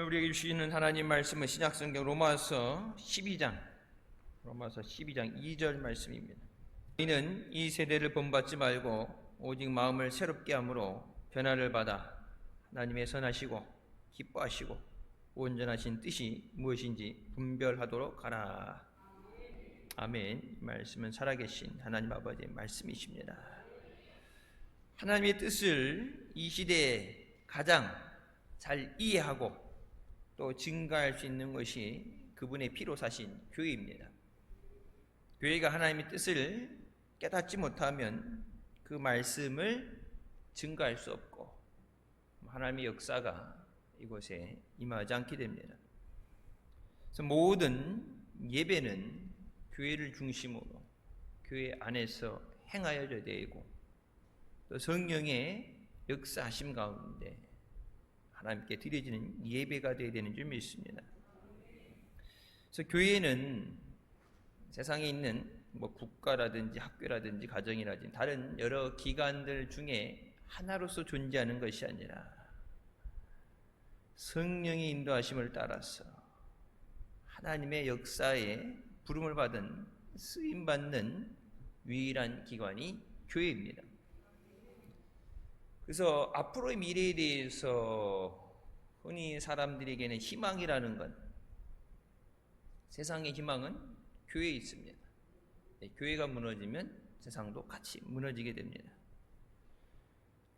오늘 우리에게 주시는 하나님 말씀은 신약성경 로마서 12장 2절 말씀입니다. 너희는 이 세대를 본받지 말고 오직 마음을 새롭게 함으로 변화를 받아 하나님의 선하시고 기뻐하시고 온전하신 뜻이 무엇인지 분별하도록 하라. 아멘. 이 말씀은 살아계신 하나님 아버지의 말씀이십니다. 하나님의 뜻을 이 시대에 가장 잘 이해하고 또 증가할 수 있는 것이 그분의 피로 사신 교회입니다. 교회가 하나님의 뜻을 깨닫지 못하면 그 말씀을 증가할 수 없고 하나님의 역사가 이곳에 임하지 않게 됩니다. 그래서 모든 예배는 교회를 중심으로 교회 안에서 행하여져야 되고 또 성령의 역사하심 가운데 하나님께 드려지는 예배가 되어야 되는 줄 믿습니다. 그래서 교회는 세상에 있는 국가라든지 학교라든지 가정이라든지 다른 여러 기관들 중에 하나로서 존재하는 것이 아니라 성령의 인도하심을 따라서 하나님의 역사에 부름을 받은 쓰임받는 유일한 기관이 교회입니다. 그래서 앞으로의 미래에 대해서 흔히 사람들에게는 희망이라는 건, 세상의 희망은 교회에 있습니다. 교회가 무너지면 세상도 같이 무너지게 됩니다.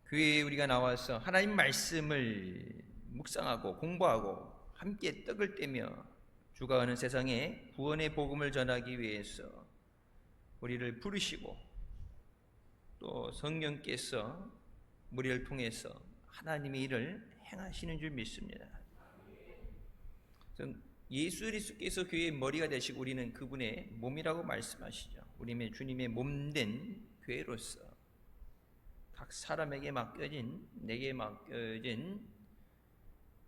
교회에 우리가 나와서 하나님 말씀을 묵상하고 공부하고 함께 떡을 떼며 주가 어는 세상에 구원의 복음을 전하기 위해서 우리를 부르시고 또 성령께서 우리를 통해서 하나님의 일을 행하시는 줄 믿습니다. 예수 그리스도께서 교회의 머리가 되시고 우리는 그분의 몸이라고 말씀하시죠. 우리의 주님의 몸된 교회로서 각 사람에게 맡겨진, 내게 맡겨진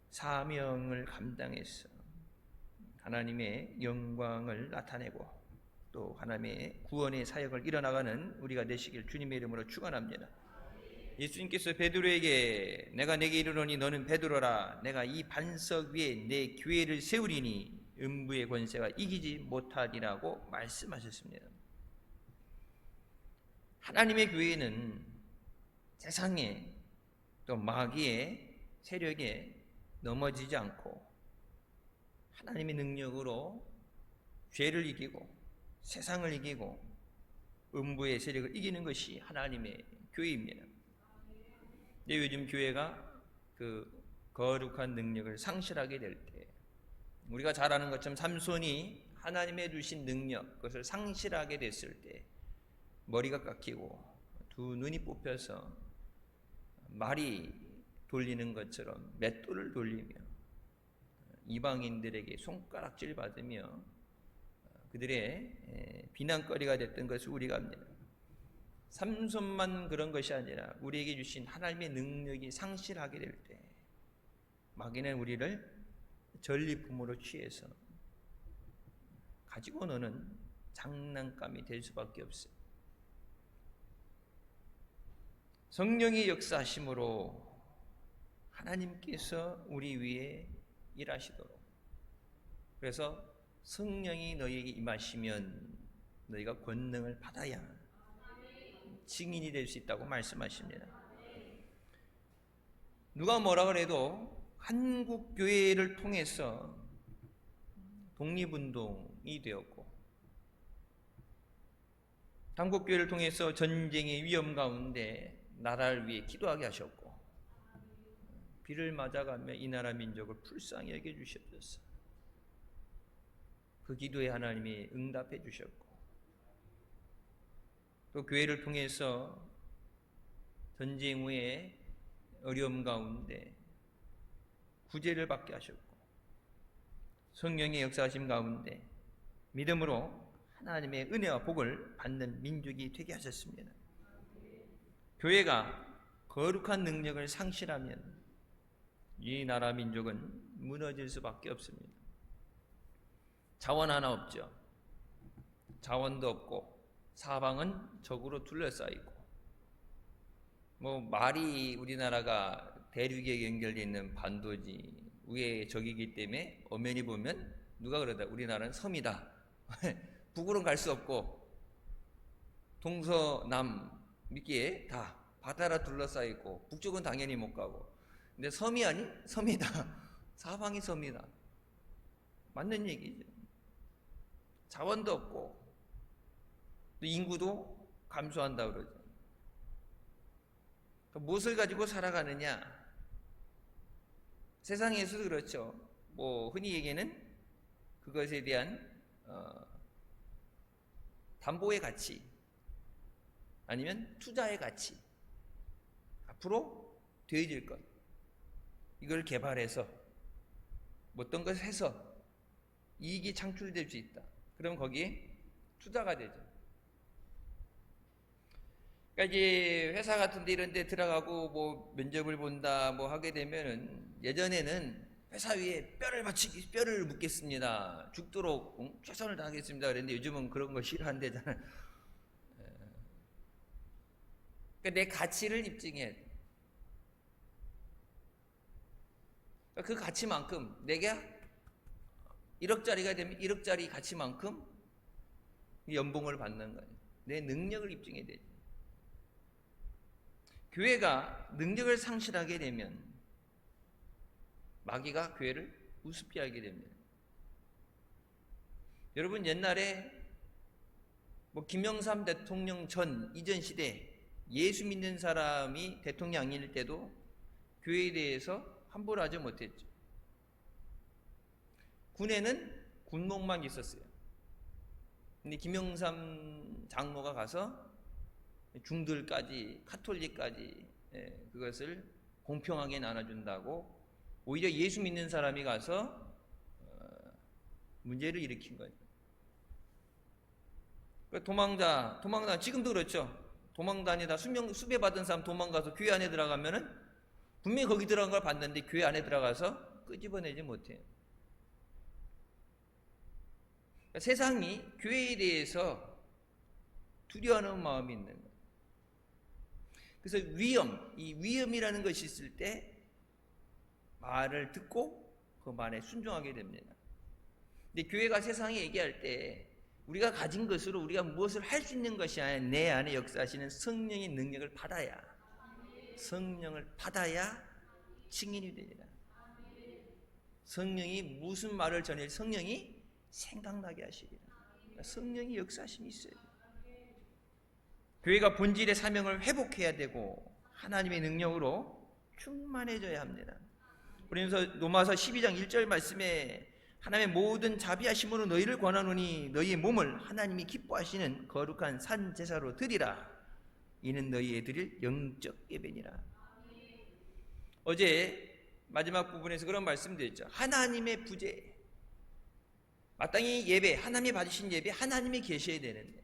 사명을 감당해서 하나님의 영광을 나타내고 또 하나님의 구원의 사역을 이뤄나가는 우리가 되시길 주님의 이름으로 축원합니다. 예수님께서 베드로에게 내가 내게 이르노니 너는 베드로라 내가 이 반석 위에 내 교회를 세우리니 음부의 권세가 이기지 못하리라고 말씀하셨습니다. 하나님의 교회는 세상에 또 마귀의 세력에 넘어지지 않고 하나님의 능력으로 죄를 이기고 세상을 이기고 음부의 세력을 이기는 것이 하나님의 교회입니다. 근데 요즘 교회가 그 거룩한 능력을 상실하게 될 때, 우리가 잘 아는 것처럼 삼손이 하나님의 주신 능력, 그것을 상실하게 됐을 때 머리가 깎이고 두 눈이 뽑혀서 말이 돌리는 것처럼 맷돌을 돌리며 이방인들에게 손가락질 받으며 그들의 비난거리가 됐던 것을 우리가 압니다. 삼손만 그런 것이 아니라 우리에게 주신 하나님의 능력이 상실하게 될 때 마귀는 우리를 전리품으로 취해서 가지고 노는 장난감이 될 수밖에 없어요. 성령의 역사하심으로 하나님께서 우리 위에 일하시도록, 그래서 성령이 너희에게 임하시면 너희가 권능을 받아야 증인이 될 수 있다고 말씀하십니다. 누가 뭐라 그래도 한국 교회를 통해서 독립운동이 되었고 한국 교회를 통해서 전쟁의 위험 가운데 나라를 위해 기도하게 하셨고 비를 맞아가며 이 나라 민족을 불쌍히 여겨주셨어요. 그 기도에 하나님이 응답해 주셨고 또 교회를 통해서 전쟁 후에 어려움 가운데 구제를 받게 하셨고 성령의 역사하심 가운데 믿음으로 하나님의 은혜와 복을 받는 민족이 되게 하셨습니다. 교회가 거룩한 능력을 상실하면 이 나라 민족은 무너질 수밖에 없습니다. 자원 하나 없죠. 자원도 없고 사방은 적으로 둘러싸이고 말이 우리나라가 대륙에 연결되어 있는 반도지 우리의 적이기 때문에 엄연히 보면 누가 그러다 우리나라는 섬이다. 북으로는 갈 수 없고 동서남 미끼에 다 바다라 둘러싸여 있고 북쪽은 당연히 못 가고, 근데 섬이 아니 섬이다. 사방이 섬이다. 맞는 얘기죠. 자원도 없고 또 인구도 감소한다 그러죠. 무엇을 가지고 살아가느냐? 세상에서도 그렇죠. 뭐 흔히 얘기하는 그것에 대한 담보의 가치, 아니면 투자의 가치, 앞으로 되어질 것, 이걸 개발해서 어떤 것을 해서 이익이 창출될 수 있다. 그럼 거기에 투자가 되죠. 그러니까 이제 회사 같은 데 이런 데 들어가고 뭐 면접을 본다 뭐 하게 되면은, 예전에는 회사 위에 뼈를 묻겠습니다. 죽도록 최선을 다하겠습니다. 그랬는데 요즘은 그런 거 싫어한대잖아요. 그러니까 내 가치를 입증해야 돼. 그 가치만큼, 내가 1억짜리가 되면 1억짜리 가치만큼 연봉을 받는 거예요. 내 능력을 입증해야 되죠. 교회가 능력을 상실하게 되면 마귀가 교회를 우습게 하게 됩니다. 여러분, 옛날에 뭐 김영삼 대통령 이전 시대 예수 믿는 사람이 대통령일 때도 교회에 대해서 함부로 하지 못했죠. 군에는 군목만 있었어요. 근데 김영삼 장로가 가서 중들까지, 카톨릭까지 그것을 공평하게 나눠준다고 오히려 예수 믿는 사람이 가서 문제를 일으킨 거예요. 도망자 지금도 그렇죠. 도망다니다 수배 받은 사람 도망가서 교회 안에 들어가면은 분명히 거기 들어간 걸 봤는데 교회 안에 들어가서 끄집어내지 못해요. 그러니까 세상이 교회에 대해서 두려워하는 마음이 있는 거예요. 그래서 이 위험이라는 것이 있을 때 말을 듣고 그 말에 순종하게 됩니다. 근데 교회가 세상에 얘기할 때 우리가 가진 것으로 우리가 무엇을 할 수 있는 것이 아니라 내 안에 역사하시는 성령의 능력을 받아야, 성령을 받아야 증인이 되리라. 성령이 무슨 말을 전해 성령이 생각나게 하시리라. 그러니까 성령의 역사심이 있어요. 교회가 본질의 사명을 회복해야 되고 하나님의 능력으로 충만해져야 합니다. 그래서 로마서 12장 1절 말씀에 하나님의 모든 자비하심으로 너희를 권하노니 너희의 몸을 하나님이 기뻐하시는 거룩한 산 제사로 드리라. 이는 너희의 드릴 영적 예배니라. 어제 마지막 부분에서 그런 말씀드렸죠. 하나님의 부재, 마땅히 예배, 하나님이 받으신 예배, 하나님이 계셔야 되는데,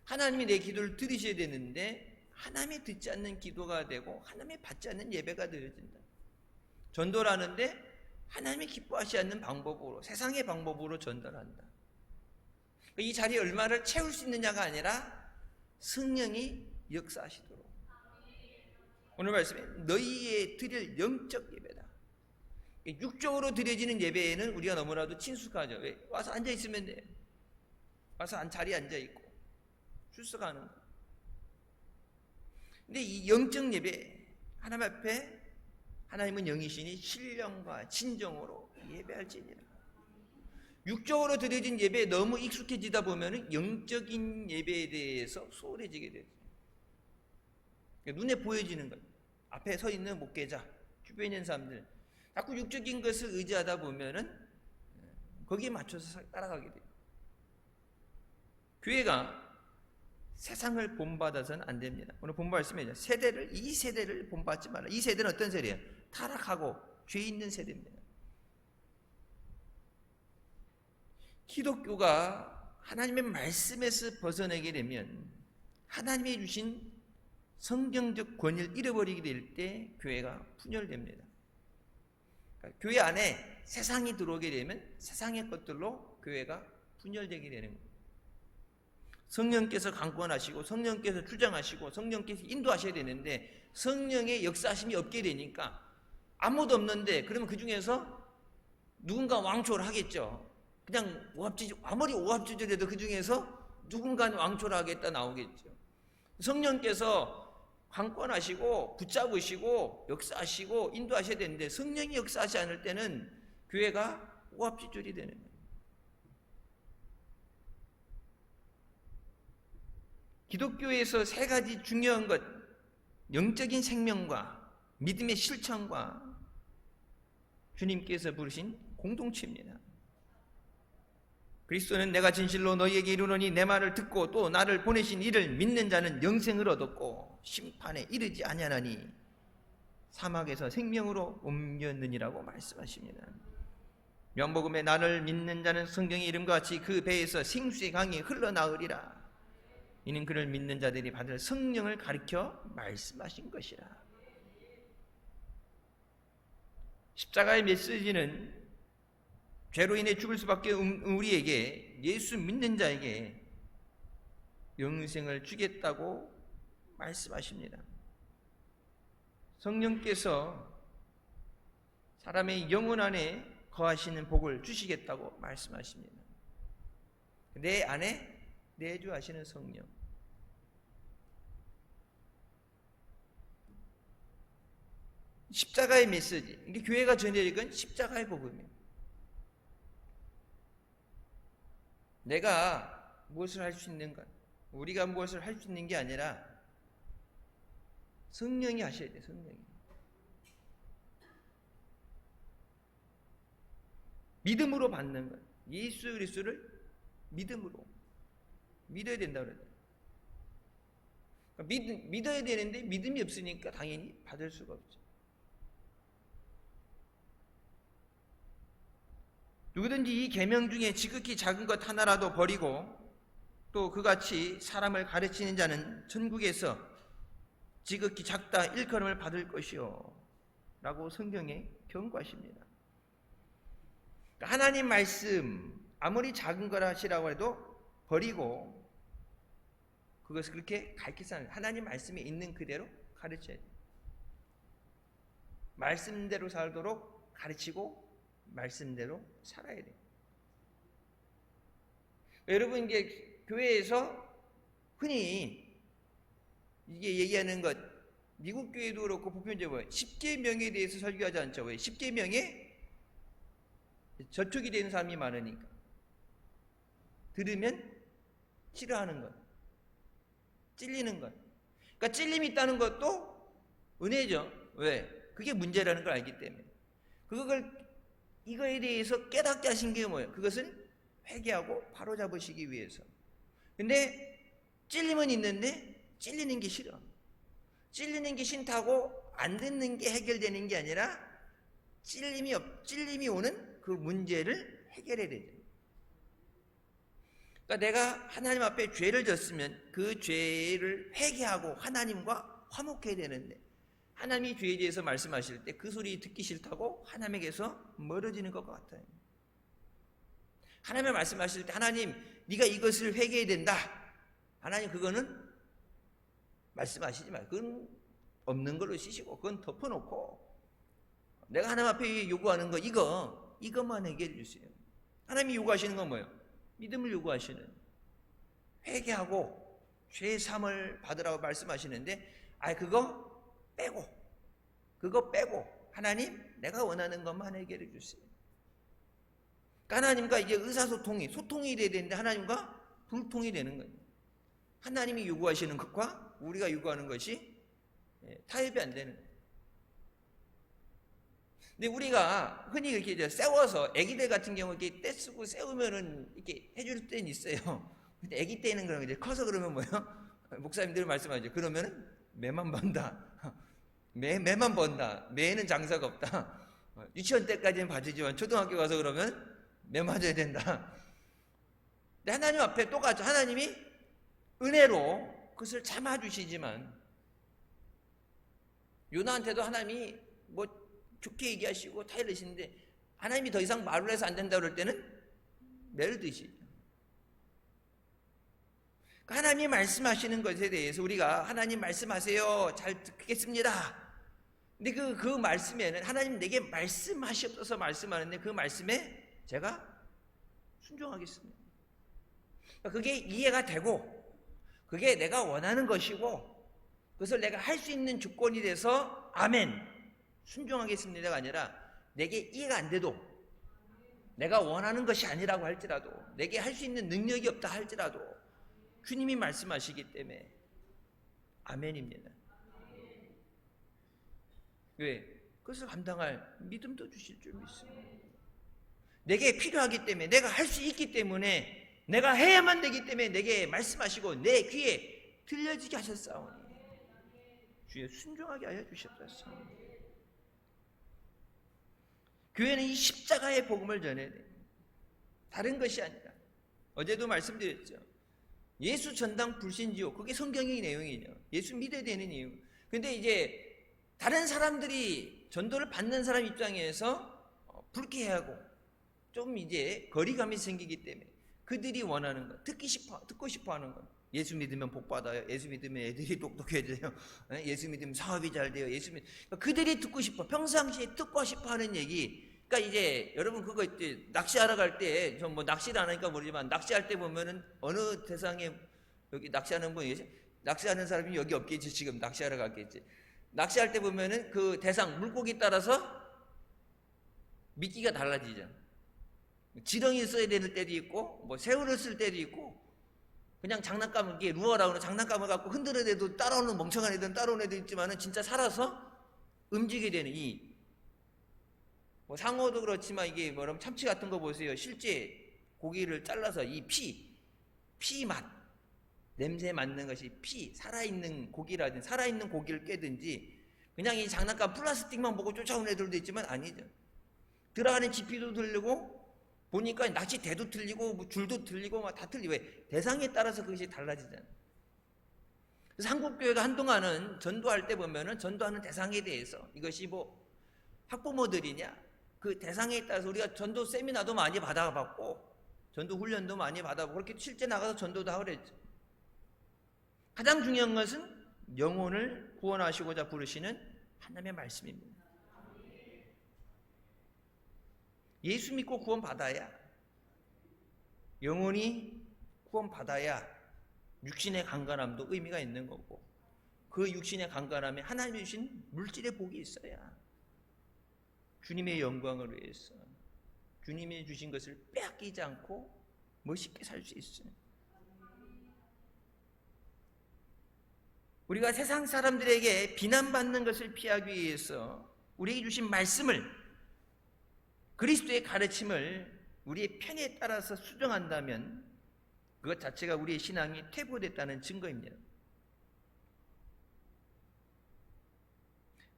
하나님이 내 기도를 들으셔야 되는데 하나님이 듣지 않는 기도가 되고 하나님이 받지 않는 예배가 되어진다. 전도를 하는데 하나님이 기뻐하지 않는 방법으로, 세상의 방법으로 전달한다. 이 자리에 얼마를 채울 수 있느냐가 아니라 성령이 역사하시도록. 오늘 말씀에 너희의 드릴 영적 예배다. 육적으로 드려지는 예배에는 우리가 너무나도 친숙하죠. 왜? 와서 앉아있으면 돼. 와서 자리에 앉아있고 출석하는 거. 근데 이 영적 예배, 하나님 앞에 하나님은 영이시니 신령과 진정으로 예배할지니라. 육적으로 드려진 예배에 너무 익숙해지다 보면 영적인 예배에 대해서 소홀해지게 되죠. 그러니까 눈에 보여지는 것, 앞에 서 있는 목회자, 주변에 있는 사람들 자꾸 육적인 것을 의지하다 보면은 거기에 맞춰서 따라가게 돼요. 교회가 세상을 본받아서는 안 됩니다. 오늘 본 말씀이죠. 이 세대를 본받지 말라. 이 세대는 어떤 세대예요? 타락하고 죄 있는 세대입니다. 기독교가 하나님의 말씀에서 벗어나게 되면 하나님이 주신 성경적 권위를 잃어버리게 될 때 교회가 분열됩니다. 그러니까 교회 안에 세상이 들어오게 되면 세상의 것들로 교회가 분열되게 되는 거예요. 성령께서 강권하시고 성령께서 주장하시고 성령께서 인도하셔야 되는데 성령의 역사심이 없게 되니까 아무도 없는데 그러면 그 중에서 누군가 왕초를 하겠죠. 그냥 아무리 오합지졸이라도 그 중에서 누군가는 왕초를 하겠다 나오겠죠. 성령께서 강권하시고 붙잡으시고 역사하시고 인도하셔야 되는데 성령이 역사하지 않을 때는 교회가 오합지졸이 되는 거예요. 기독교에서 세 가지 중요한 것, 영적인 생명과 믿음의 실천과 주님께서 부르신 공동체입니다. 그리스도는 내가 진실로 너희에게 이르노니 내 말을 듣고 또 나를 보내신 이를 믿는 자는 영생을 얻었고 심판에 이르지 아니하나니 사막에서 생명으로 옮겼느니라고 말씀하십니다. 요한복음에 나를 믿는 자는 성경의 이름과 같이 그 배에서 생수의 강이 흘러나으리라. 이는 그를 믿는 자들이 받을 성령을 가리켜 말씀하신 것이라. 십자가의 메시지는 죄로 인해 죽을 수밖에 우리에게, 예수 믿는 자에게 영생을 주겠다고 말씀하십니다. 성령께서 사람의 영혼 안에 거하시는 복을 주시겠다고 말씀하십니다. 내 안에 내주하시는 성령. 십자가의 메시지, 이게 교회가 전해질 건 십자가의 복음이에요. 내가 무엇을 할 수 있는가, 우리가 무엇을 할 수 있는 게 아니라 성령이 하셔야 돼요. 성령이. 믿음으로 받는 것. 예수 그리스도를 믿음으로 믿어야 된다고 그래요. 믿어야 되는데 믿음이 없으니까 당연히 받을 수가 없죠. 누구든지 이 계명 중에 지극히 작은 것 하나라도 버리고 또 그같이 사람을 가르치는 자는 천국에서 지극히 작다 일컬음을 받을 것이요 라고 성경에 경고하십니다. 하나님 말씀 아무리 작은 거라 하시라고 해도 버리고 그것을 그렇게 가르치지 않아요. 하나님 말씀에 있는 그대로 가르쳐야 돼요. 말씀대로 살도록 가르치고 말씀대로 살아야 돼요. 여러분, 이게 교회에서 흔히 이게 얘기하는 것, 미국 교회도 그렇고 보편적으로 십계명에 대해서 설교하지 않죠. 왜? 십계명에 저촉이 되는 사람이 많으니까. 들으면 싫어하는 것, 찔리는 것. 그러니까 찔림이 있다는 것도 은혜죠. 왜? 그게 문제라는 걸 알기 때문에. 이거에 대해서 깨닫게 하신 게 뭐예요? 그것은 회개하고 바로잡으시기 위해서. 근데 찔림은 있는데 찔리는 게 싫어. 찔리는 게 싫다고 안 듣는 게 해결되는 게 아니라 찔림이 오는 그 문제를 해결해야 되죠. 그러니까 내가 하나님 앞에 죄를 졌으면 그 죄를 회개하고 하나님과 화목해야 되는데 하나님이 죄에 대해서 말씀하실 때 그 소리 듣기 싫다고 하나님에게서 멀어지는 것 같아요. 하나님의 말씀하실 때 하나님 네가 이것을 회개해야 된다. 하나님 그거는 말씀하시지 말고 그건 없는 걸로 쓰시고 그건 덮어놓고 내가 하나님 앞에 요구하는 거 이것만 해결해 주세요. 하나님이 요구하시는 건 뭐예요? 믿음을 요구하시는, 회개하고 죄 사함을 받으라고 말씀하시는데 그거 빼고 하나님 내가 원하는 것만 해결해 주세요. 그러니까 하나님과 이게 소통이 돼야 되는데 하나님과 불통이 되는 거예요. 하나님이 요구하시는 것과 우리가 요구하는 것이 타협이 안 되는 거예요. 근데 우리가 흔히 이렇게 이제 세워서 아기들 같은 경우 이렇게 떼쓰고 세우면은 이렇게 해줄 때는 있어요. 근데 아기 때는 그러면 이제 커서 그러면 뭐예요? 목사님들 말씀하죠. 그러면은 매만 번다. 매만 번다. 매는 장사가 없다. 유치원 때까지는 봐주지만 초등학교 가서 그러면 매 맞아야 된다. 근데 하나님 앞에 똑같죠. 하나님이 은혜로 그것을 참아주시지만 요나한테도 하나님이 뭐 좋게 얘기하시고 다 이러시는데 하나님이 더 이상 말을 해서 안 된다 그럴 때는 매를 드시죠. 하나님이 말씀하시는 것에 대해서 우리가 하나님 말씀하세요. 잘 듣겠습니다. 근데 그 말씀에는 하나님 내게 말씀하시옵소서 말씀하는데 그 말씀에 제가 순종하겠습니다. 그게 이해가 되고 그게 내가 원하는 것이고 그것을 내가 할 수 있는 조건이 돼서 아멘 순종하겠습니다가 아니라 내게 이해가 안 돼도 내가 원하는 것이 아니라고 할지라도 내게 할 수 있는 능력이 없다 할지라도 주님이 말씀하시기 때문에 아멘입니다. 왜? 그것을 감당할 믿음도 주실 줄 믿습니다. 내게 필요하기 때문에 내가 할 수 있기 때문에 내가 해야만 되기 때문에 내게 말씀하시고 내 귀에 들려지게 하셨사오니 주여 순종하게 하여 주셨사오니 교회는 이 십자가의 복음을 전해야 됩니다. 다른 것이 아니라 어제도 말씀드렸죠. 예수 전당 불신지옥 그게 성경의 내용이죠. 예수 믿어야 되는 이유. 근데 이제 다른 사람들이 전도를 받는 사람 입장에서 불쾌하고 좀 이제 거리감이 생기기 때문에 그들이 원하는 것, 듣고 싶어 하는 것. 예수 믿으면 복 받아요. 예수 믿으면 애들이 똑똑해져요. 예수 믿으면 사업이 잘 돼요. 예수 믿으면 그들이 듣고 싶어. 평상시에 듣고 싶어 하는 얘기. 그러니까 이제 여러분 그거 이제 낚시하러 갈 때 전 뭐 낚시를 안 하니까 모르지만 낚시할 때 보면은 어느 대상에 여기 낚시하는 분이 계시 낚시하는 사람이 여기 없겠지. 지금 낚시하러 갔겠지. 낚시할 때 보면은 그 대상 물고기 따라서 미끼가 달라지죠. 지렁이를 써야 되는 때도 있고 뭐 새우를 쓸 때도 있고 그냥 장난감 이게 루어라고 장난감을 갖고 흔들어대도 따라오는 멍청한 애들은 따라오는 애도 있지만은 진짜 살아서 움직이게 되는 이 뭐 상어도 그렇지만 이게 뭐라면 참치 같은 거 보세요. 실제 고기를 잘라서 이 피 맛 냄새 맡는 것이 피 살아있는 고기라든지 살아있는 고기를 깨든지 그냥 이 장난감 플라스틱만 보고 쫓아오는 애들도 있지만 아니죠. 들어가는 지피도 들리고 보니까 낚싯대도 틀리고 뭐 줄도 틀리고 막 다 틀리고 왜? 대상에 따라서 그것이 달라지잖아요. 그래서 한국교회가 한동안은 전도할 때 보면은 전도하는 대상에 대해서 이것이 뭐 학부모들이냐 그 대상에 따라서 우리가 전도 세미나도 많이 받아봤고 전도 훈련도 많이 받아보고 그렇게 실제 나가서 전도도 하고 그랬죠. 가장 중요한 것은 영혼을 구원하시고자 부르시는 하나님의 말씀입니다. 예수 믿고 구원받아야 영혼이 구원받아야 육신의 강건함도 의미가 있는 거고 그 육신의 강건함에 하나님이 주신 물질의 복이 있어야 주님의 영광을 위해서 주님이 주신 것을 빼앗기지 않고 멋있게 살 수 있어요. 우리가 세상 사람들에게 비난받는 것을 피하기 위해서 우리에게 주신 말씀을 그리스도의 가르침을 우리의 편에 따라서 수정한다면 그것 자체가 우리의 신앙이 퇴보됐다는 증거입니다.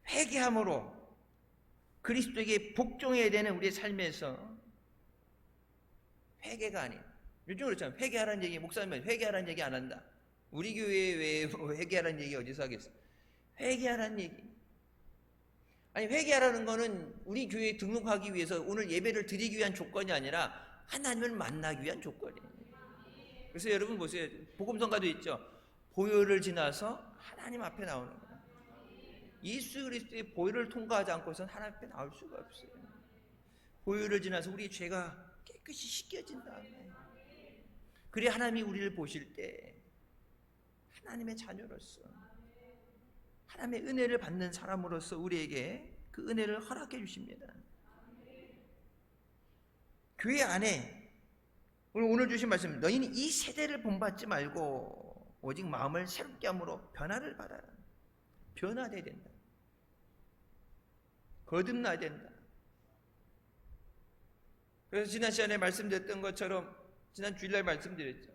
회개함으로 그리스도에게 복종해야 되는 우리의 삶에서 회개가 아닌 요즘 그렇잖아요. 회개하라는 얘기 목사님은 회개하라는 얘기 안 한다. 우리 교회에 왜 회개하라는 얘기 어디서 하겠어요? 회개하라는 얘기. 아니 회개하라는 거는 우리 교회에 등록하기 위해서 오늘 예배를 드리기 위한 조건이 아니라 하나님을 만나기 위한 조건이에요. 그래서 여러분 보세요. 복음성가도 있죠. 보혈을 지나서 하나님 앞에 나오는 거예요. 예수 그리스도의 보혈을 통과하지 않고서는 하나님 앞에 나올 수가 없어요. 보혈을 지나서 우리 죄가 깨끗이 씻겨진 다음에 그래야 하나님이 우리를 보실 때 하나님의 자녀로서 하나님의 은혜를 받는 사람으로서 우리에게 그 은혜를 허락해 주십니다. 교회 안에 오늘 주신 말씀 너희는 이 세대를 본받지 말고 오직 마음을 새롭게 함으로 변화를 받아라. 변화돼야 된다. 거듭나야 된다. 그래서 지난 시간에 말씀드렸던 것처럼 지난 주일날 말씀드렸죠.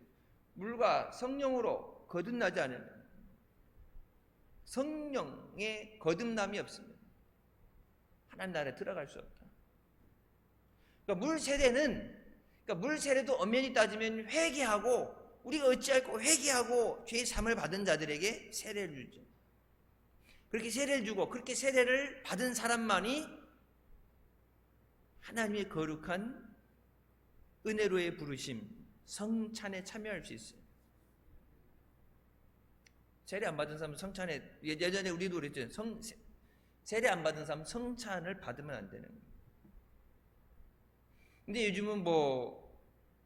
물과 성령으로 거듭나지 않으면 성령의 거듭남이 없으면 하나님 나라에 들어갈 수 없다. 그러니까 물 세례도 엄연히 따지면 회개하고 우리가 어찌할꼬 회개하고 죄의 사함을 받은 자들에게 세례를 주죠. 그렇게 세례를 주고 그렇게 세례를 받은 사람만이 하나님의 거룩한 은혜로의 부르심 성찬에 참여할 수 있어요. 세례 안 받은 사람은 성찬에 예전에 우리도 그랬죠. 세례 안 받은 사람 성찬을 받으면 안 되는 거예요. 근데 요즘은 뭐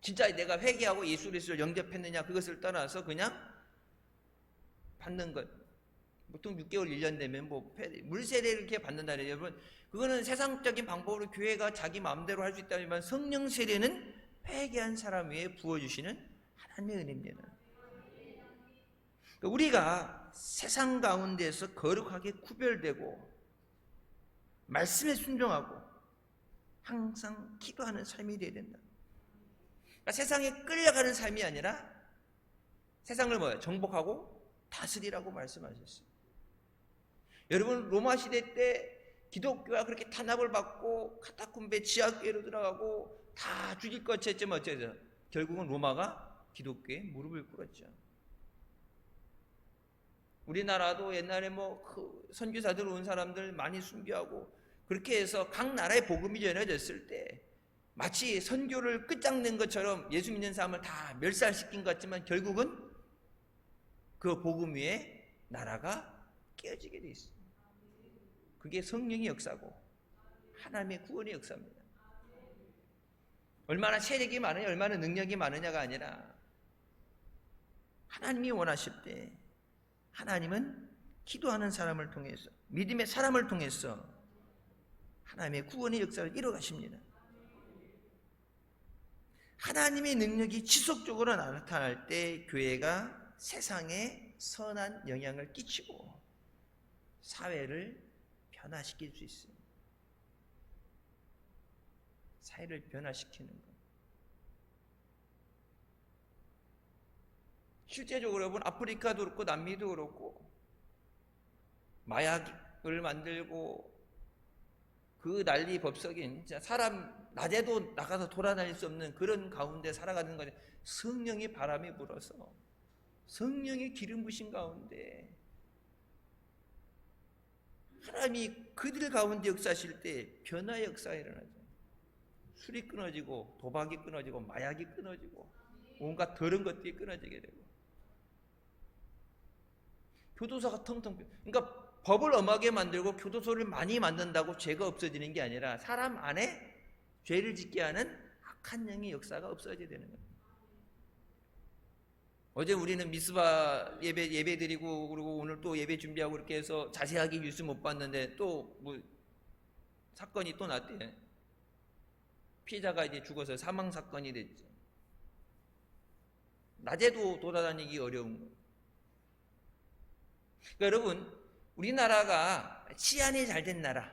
진짜 내가 회개하고 예수 그리스도를 영접했느냐 그것을 떠나서 그냥 받는 것. 보통 6개월 1년 되면 뭐 물세례를 이렇게 받는다는 여러분, 그거는 세상적인 방법으로 교회가 자기 마음대로 할 수 있다면 성령 세례는 회개한 사람 위에 부어주시는 하나님의 은혜입니다. 우리가 세상 가운데서 거룩하게 구별되고 말씀에 순종하고 항상 기도하는 삶이 되어야 된다. 그러니까 세상에 끌려가는 삶이 아니라 세상을 뭐예요? 정복하고 다스리라고 말씀하셨어요. 여러분, 로마 시대 때 기독교가 그렇게 탄압을 받고 카타콤베 지하교회로 들어가고 다 죽일 것 했지만 어쩌죠? 결국은 로마가 기독교에 무릎을 꿇었죠. 우리나라도 옛날에 뭐 그 선교사들 온 사람들 많이 순교하고 그렇게 해서 각 나라에 복음이 전해졌을 때 마치 선교를 끝장낸 것처럼 예수 믿는 사람을 다 멸살시킨 것 같지만 결국은 그 복음 위에 나라가 깨어지게 돼 있어요. 그게 성령의 역사고 하나님의 구원의 역사입니다. 얼마나 세력이 많으냐, 얼마나 능력이 많으냐가 아니라 하나님이 원하실 때 하나님은 기도하는 사람을 통해서, 믿음의 사람을 통해서 하나님의 구원의 역사를 이뤄가십니다. 하나님의 능력이 지속적으로 나타날 때 교회가 세상에 선한 영향을 끼치고 사회를 변화시킬 수 있어요. 사회를 변화시키는 것. 실제적으로 여러분, 아프리카도 그렇고 남미도 그렇고 마약을 만들고 그 난리 법석인 사람 낮에도 나가서 돌아다닐 수 없는 그런 가운데 살아가는 거죠. 성령의 바람이 불어서 성령의 기름 부신 가운데 하나님이 그들 가운데 역사하실 때 변화의 역사가 일어나죠. 술이 끊어지고 도박이 끊어지고 마약이 끊어지고 온갖 더러운 것들이 끊어지게 되고 교도소가 텅텅 비어. 그러니까 법을 엄하게 만들고 교도소를 많이 만든다고 죄가 없어지는 게 아니라 사람 안에 죄를 짓게 하는 악한 영의 역사가 없어져야 되는 거예요. 어제 우리는 미스바 예배 드리고 그리고 오늘 또 예배 준비하고 이렇게 해서 자세하게 뉴스 못 봤는데 또 뭐 사건이 또 났대. 피해자가 이제 죽어서 사망 사건이 됐죠. 낮에도 돌아다니기 어려운 거예요. 그러니까 여러분, 우리나라가 치안이 잘 된 나라,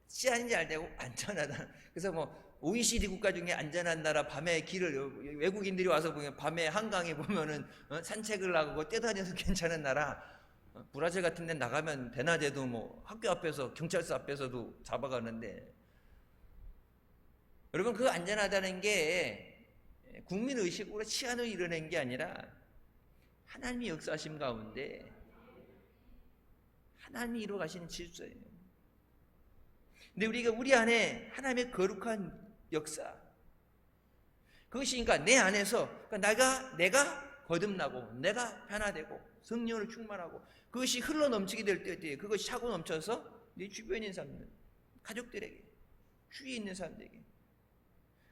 치안이 잘 되고 안전하다. 그래서 뭐 OECD 국가 중에 안전한 나라, 밤에 길을 외국인들이 와서 보면 밤에 한강에 보면은 산책을 하고 뛰어다녀서 괜찮은 나라. 브라질 같은 데 나가면 대낮에도 뭐 학교 앞에서 경찰서 앞에서도 잡아가는데, 여러분, 그 안전하다는 게 국민 의식으로 치안을 이뤄낸 게 아니라 하나님의 역사하심 가운데 하나님이 이루어 가시는 질서예요. 근데 우리가 우리 안에 하나님의 거룩한 역사, 그것이 그러니까 내 안에서 그러니까 내가 거듭나고 내가 변화되고 성령을 충만하고 그것이 흘러 넘치게 될 때 그것이 차고 넘쳐서 내 주변에 있는 사람들, 가족들에게, 주위에 있는 사람들에게,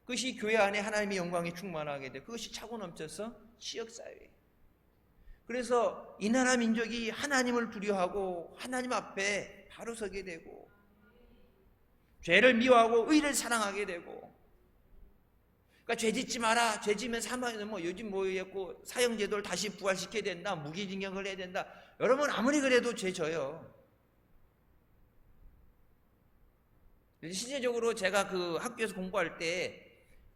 그것이 교회 안에 하나님의 영광이 충만하게 돼 그것이 차고 넘쳐서 지역사회. 그래서 이 나라 민족이 하나님을 두려워하고 하나님 앞에 바로 서게 되고 죄를 미워하고 의를 사랑하게 되고, 그러니까 죄 짓지 마라, 죄 지면 사망, 뭐 요즘 뭐였고 사형제도를 다시 부활시켜야 된다, 무기징역을 해야 된다. 여러분, 아무리 그래도 죄 져요. 실제적으로 제가 그 학교에서 공부할 때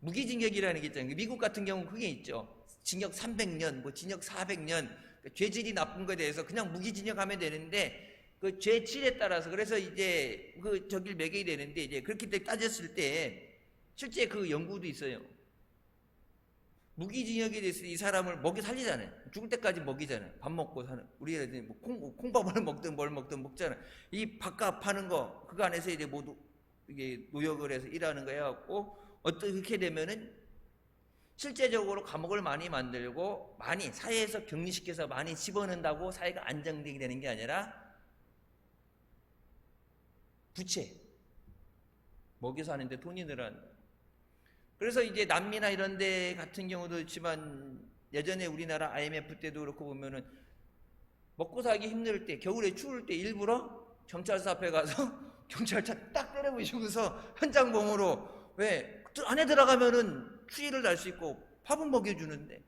무기징역이라는 게 있잖아요. 미국 같은 경우는 그게 있죠. 징역 300년, 뭐 징역 400년, 죄질이 나쁜 거에 대해서 그냥 무기징역하면 되는데 그 죄질에 따라서 그래서 이제 그 저길 매겨야 되는데 이제 그렇게 따졌을 때 실제 그 연구도 있어요. 무기징역에 대해서 이 사람을 먹여 살리잖아요. 죽을 때까지 먹이잖아요. 밥 먹고 사는. 우리 애들이 뭐 콩밥을 먹든 뭘 먹든 먹잖아요. 이 밥값 파는 거 그거 안에서 이제 모두 이게 노역을 해서 일하는 거 해갖고 어떻게 되면은 실제적으로 감옥을 많이 만들고 많이 사회에서 격리시켜서 많이 집어넣는다고 사회가 안정되게 되는 게 아니라 부채. 먹여 사는데 돈이 늘어난. 그래서 이제 남미나 이런 데 같은 경우도 있지만 예전에 우리나라 IMF 때도 그렇고 보면은 먹고 살기 힘들 때, 겨울에 추울 때 일부러 경찰서 앞에 가서 경찰차 딱 때려부수고서 현장범으로, 왜 안에 들어가면은 추위를 날 수 있고 밥은 먹여주는데.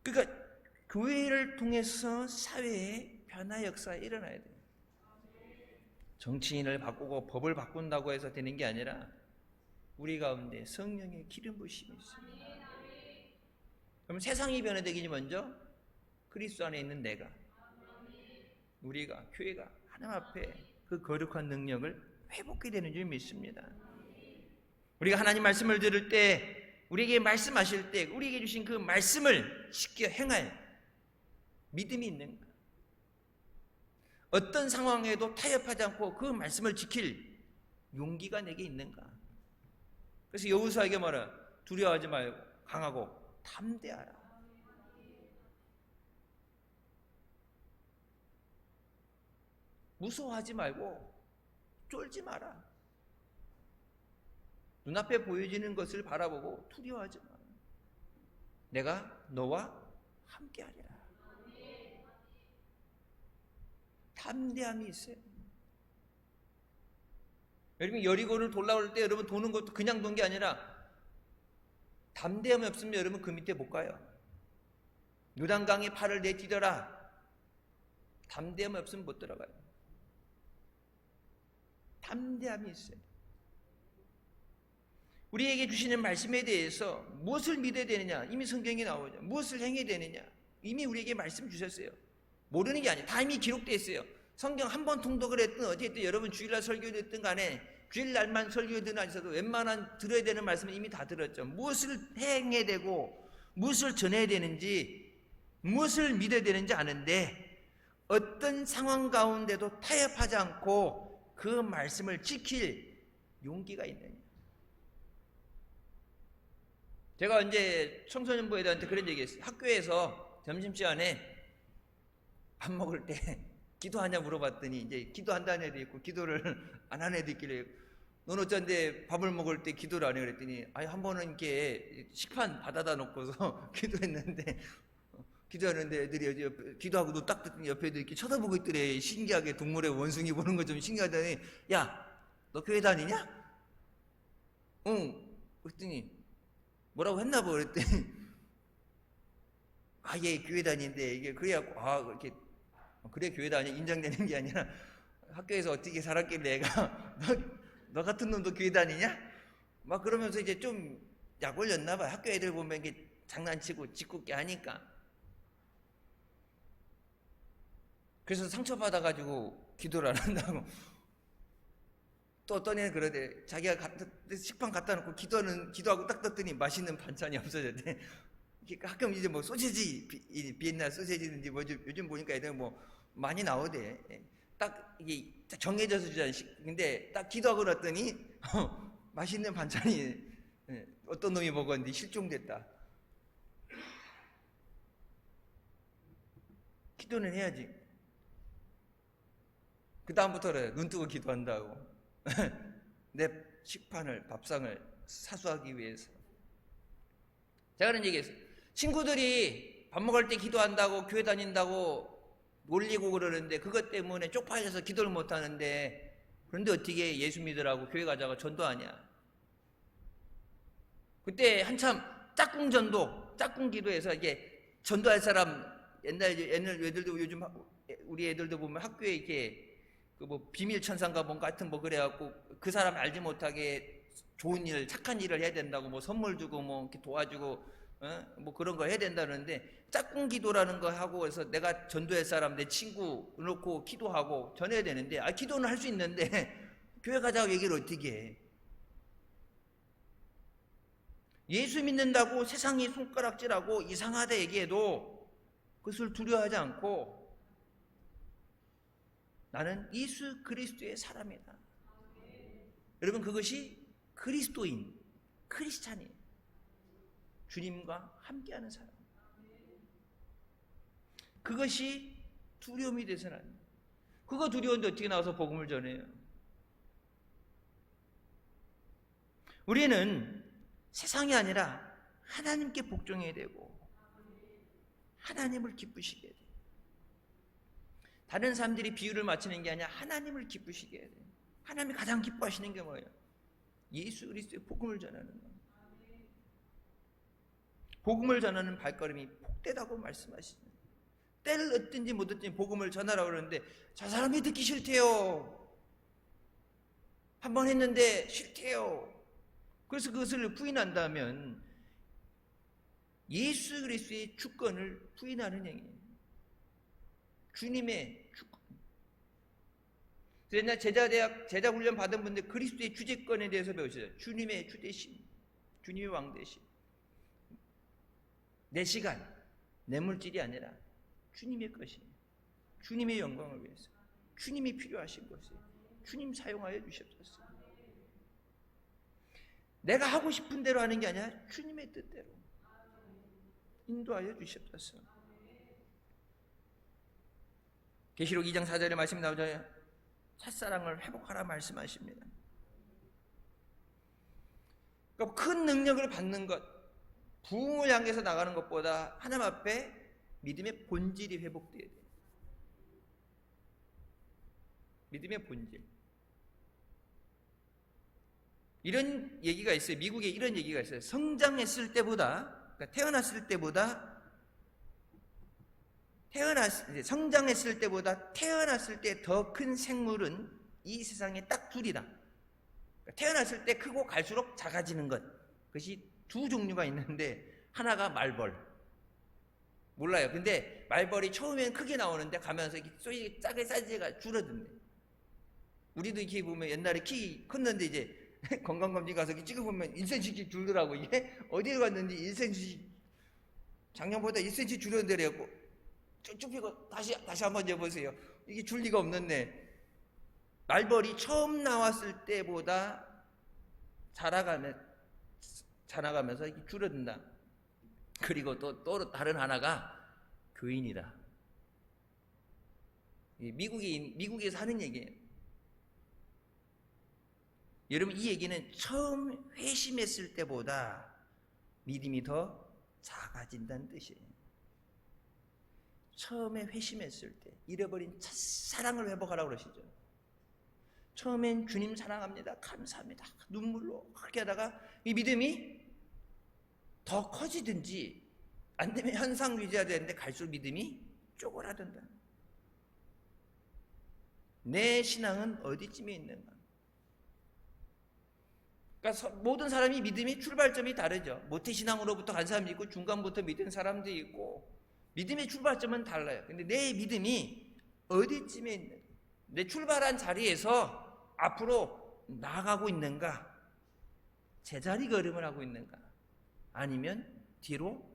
그러니까 교회를 통해서 사회에 변화 역사가 일어나야 돼요. 정치인을 바꾸고 법을 바꾼다고 해서 되는 게 아니라 우리 가운데 성령의 기름 부심이 있습니다. 그럼 세상이 변화되기 먼저 그리스도 안에 있는 내가, 우리가, 교회가 하나님 앞에 그 거룩한 능력을 회복하게 되는 줄 믿습니다. 우리가 하나님 말씀을 들을 때, 우리에게 말씀하실 때 우리에게 주신 그 말씀을 지켜 행할 믿음이 있는가? 어떤 상황에도 타협하지 않고 그 말씀을 지킬 용기가 내게 있는가? 그래서 여호수아에게 말하, 두려워하지 말고 강하고 담대하라. 무서워하지 말고 쫄지 마라. 눈앞에 보여지는 것을 바라보고 두려워하지 마라. 내가 너와 함께하리라. 담대함이 있어요. 여러분, 여리고를 돌아올 때 여러분 도는 것도 그냥 돈 게 아니라 담대함이 없으면 여러분 그 밑에 못 가요. 요단강에 팔을 내디뎌라. 담대함이 없으면 못 들어가요. 담대함이 있어요. 우리에게 주시는 말씀에 대해서 무엇을 믿어야 되느냐, 이미 성경에 나오죠. 무엇을 행해야 되느냐, 이미 우리에게 말씀 주셨어요. 모르는 게 아니에요. 다 이미 기록되어 있어요. 성경 한 번 통독을 했든 어디에든 여러분 주일날 설교됐든 간에 주일날만 설교든 아니어도 웬만한 들어야 되는 말씀은 이미 다 들었죠. 무엇을 행해야 되고 무엇을 전해야 되는지, 무엇을 믿어야 되는지 아는데 어떤 상황 가운데도 타협하지 않고 그 말씀을 지킬 용기가 있느냐. 제가 언제 청소년부 애들한테 그런 얘기 했어요. 학교에서 점심시간에 밥 먹을 때 기도하냐 물어봤더니, 이제 기도한다는 애도 있고 기도를 안 하는 애도 있길래, 넌 어쩐데 밥을 먹을 때 기도를 안 해? 그랬더니, 아니 한 번은 이렇게 식판 받아다 놓고서 기도했는데, 기도하는데 애들이 기도하고 눈 딱 뜨더니 옆에 애들이 이렇게 쳐다보고 있더래. 신기하게 동물의 원숭이 보는 거 좀 신기하더니, 야, 너 교회 다니냐? 응. 그랬더니 뭐라고 했나 봐. 그랬더니 아, 예, 교회 다니는데, 이게 그래갖고, 아, 이렇게, 그래, 교회 다니, 인정되는 게 아니라, 학교에서 어떻게 살았길래 애가, 너 같은 놈도 교회 다니냐? 막 그러면서 이제 좀 약 올렸나 봐. 학교 애들 보면 이게 장난치고 짓궂게 하니까. 그래서 상처받아가지고 기도를 안 한다고. 또 어떤 애는 그러대. 자기가 식판 갖다 놓고 기도하고 딱 떴더니 맛있는 반찬이 없어졌대. 가끔 이제 뭐 소세지, 비엔나 소세지든지 뭐 요즘 보니까 애들 뭐 많이 나오대. 딱 이게 정해져서 주잖아. 근데 딱 기도하고 났더니 맛있는 반찬이 어떤 놈이 먹었는데 실종됐다. 기도는 해야지. 그 다음부터는 눈 뜨고 기도한다고. 내 식판을, 밥상을 사수하기 위해서. 제가 그런 얘기했어요. 친구들이 밥 먹을 때 기도한다고 교회 다닌다고 놀리고 그러는데 그것 때문에 쪽팔려서 기도를 못하는데, 그런데 어떻게 예수 믿으라고 교회 가자고 전도하냐. 그때 한참 짝꿍 전도, 짝꿍 기도해서 이게 전도할 사람, 옛날 애들도 요즘 우리 애들도 보면 학교에 이렇게 그 뭐 비밀 천상가 뭔가 같은 뭐 그래갖고 그 사람 알지 못하게 좋은 일, 착한 일을 해야 된다고 뭐 선물 주고 뭐 이렇게 도와주고 뭐 그런 거 해야 된다는데, 짝꿍 기도라는 거 하고 해서 내가 전도할 사람 내 친구 놓고 기도하고 전해야 되는데, 아 기도는 할 수 있는데 교회 가자고 얘기를 어떻게 해. 예수 믿는다고 세상이 손가락질하고 이상하다 얘기해도 그것을 두려워하지 않고, 나는 예수 그리스도의 사람이다. 여러분, 그것이 그리스도인, 크리스찬이에요. 주님과 함께하는 사람. 그것이 두려움이 돼서는 안 돼요. 그거 두려운데 어떻게 나와서 복음을 전해요? 우리는 세상이 아니라 하나님께 복종해야 되고 하나님을 기쁘시게 해야 돼요. 다른 사람들이 비유를 맞추는 게 아니라 하나님을 기쁘시게 해야 돼요. 하나님이 가장 기뻐하시는 게 뭐예요? 예수 그리스도의 복음을 전하는 거예요. 복음을 전하는 발걸음이 복되다고 말씀하시죠. 때를 얻든지 못 얻든지 복음을 전하라고 그러는데 저 사람이 듣기 싫대요. 한번 했는데 싫대요. 그래서 그것을 부인한다면 예수 그리스도의 주권을 부인하는 행위예요. 주님의 주권. 그래서 제자 훈련 받은 분들 그리스도의 주재권에 대해서 배우시죠. 주님의 주대심, 주님의 왕대심. 내 시간, 내 물질이 아니라 주님의 것이에요. 주님의 영광을 위해서 주님이 필요하신 것이에요. 주님 사용하여 주셨어요. 내가 하고 싶은 대로 하는 게 아니라 주님의 뜻대로 인도하여 주셨어요. 계시록 2장 4절에 말씀이 나오죠. 첫사랑을 회복하라 말씀하십니다. 그러니까 큰 능력을 받는 것, 부흥을 향해서 나가는 것보다 하나님 앞에 믿음의 본질이 회복돼야 돼요. 믿음의 본질. 이런 얘기가 있어요. 미국에 이런 얘기가 있어요. 성장했을 때보다, 그러니까 성장했을 때보다 태어났을 때 더 큰 생물은 이 세상에 딱 둘이다. 그러니까 태어났을 때 크고 갈수록 작아지는 것. 그것이 두 종류가 있는데 하나가 말벌. 몰라요. 근데 말벌이 처음엔 크게 나오는데 가면서 쏘이 작게 사이즈가 줄어든대. 우리도 이렇게 보면 옛날에 키 컸는데 이제 건강검진 가서 찍어보면 1cm씩 줄더라고. 이게 어디에 갔는지 1cm씩 작년보다 1cm 줄었는데 그래갖고 쭉 펴고 다시 한번 재보세요. 이게 줄 리가 없는데 말벌이 처음 나왔을 때보다 자라가면서 이렇게 줄어든다. 그리고 또 다른 하나가 교인이다. 미국에서 하는 얘기예요. 여러분 이 얘기는 처음 회심했을 때보다 믿음이 더 작아진다는 뜻이에요. 처음에 회심했을 때 잃어버린 첫사랑을 회복하라고 그러시죠. 처음엔 주님 사랑합니다, 감사합니다, 눈물로 그렇게 하다가 이 믿음이 더 커지든지 안 되면 현상 유지해야 되는데 갈수록 믿음이 쪼그라든다. 내 신앙은 어디쯤에 있는가? 그러니까 모든 사람이 믿음이 출발점이 다르죠. 모태신앙으로부터 간 사람도 있고 중간부터 믿은 사람도 있고 믿음의 출발점은 달라요. 근데 내 믿음이 어디쯤에 있는가? 내 출발한 자리에서 앞으로 나아가고 있는가? 제자리 걸음을 하고 있는가? 아니면 뒤로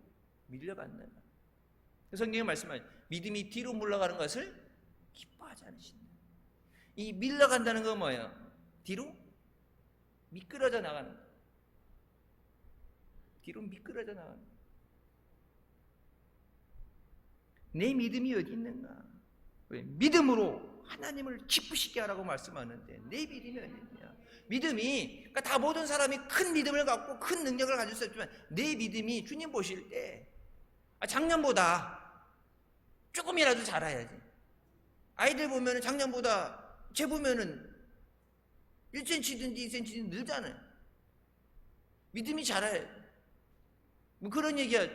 밀려갔는가? 성경에 말씀하죠. 믿음이 뒤로 물러가는 것을 기뻐하지 않으신다. 이 밀려간다는 건 뭐예요? 뒤로 미끄러져 나가는 거예요. 뒤로 미끄러져 나가는 거예요. 내 믿음이 어디 있는가? 왜? 믿음으로 하나님을 기쁘시게 하라고 말씀하는데 내 믿음이 어디 있냐? 믿음이 그러니까 다 모든 사람이 큰 믿음을 갖고 큰 능력을 가질 수 있지만 내 믿음이 주님 보실 때 작년보다 조금이라도 잘해야지. 아이들 보면 작년보다 쟤 보면은 1cm든지 2cm든지 늘잖아요. 믿음이 자라요. 뭐 그런 얘기야.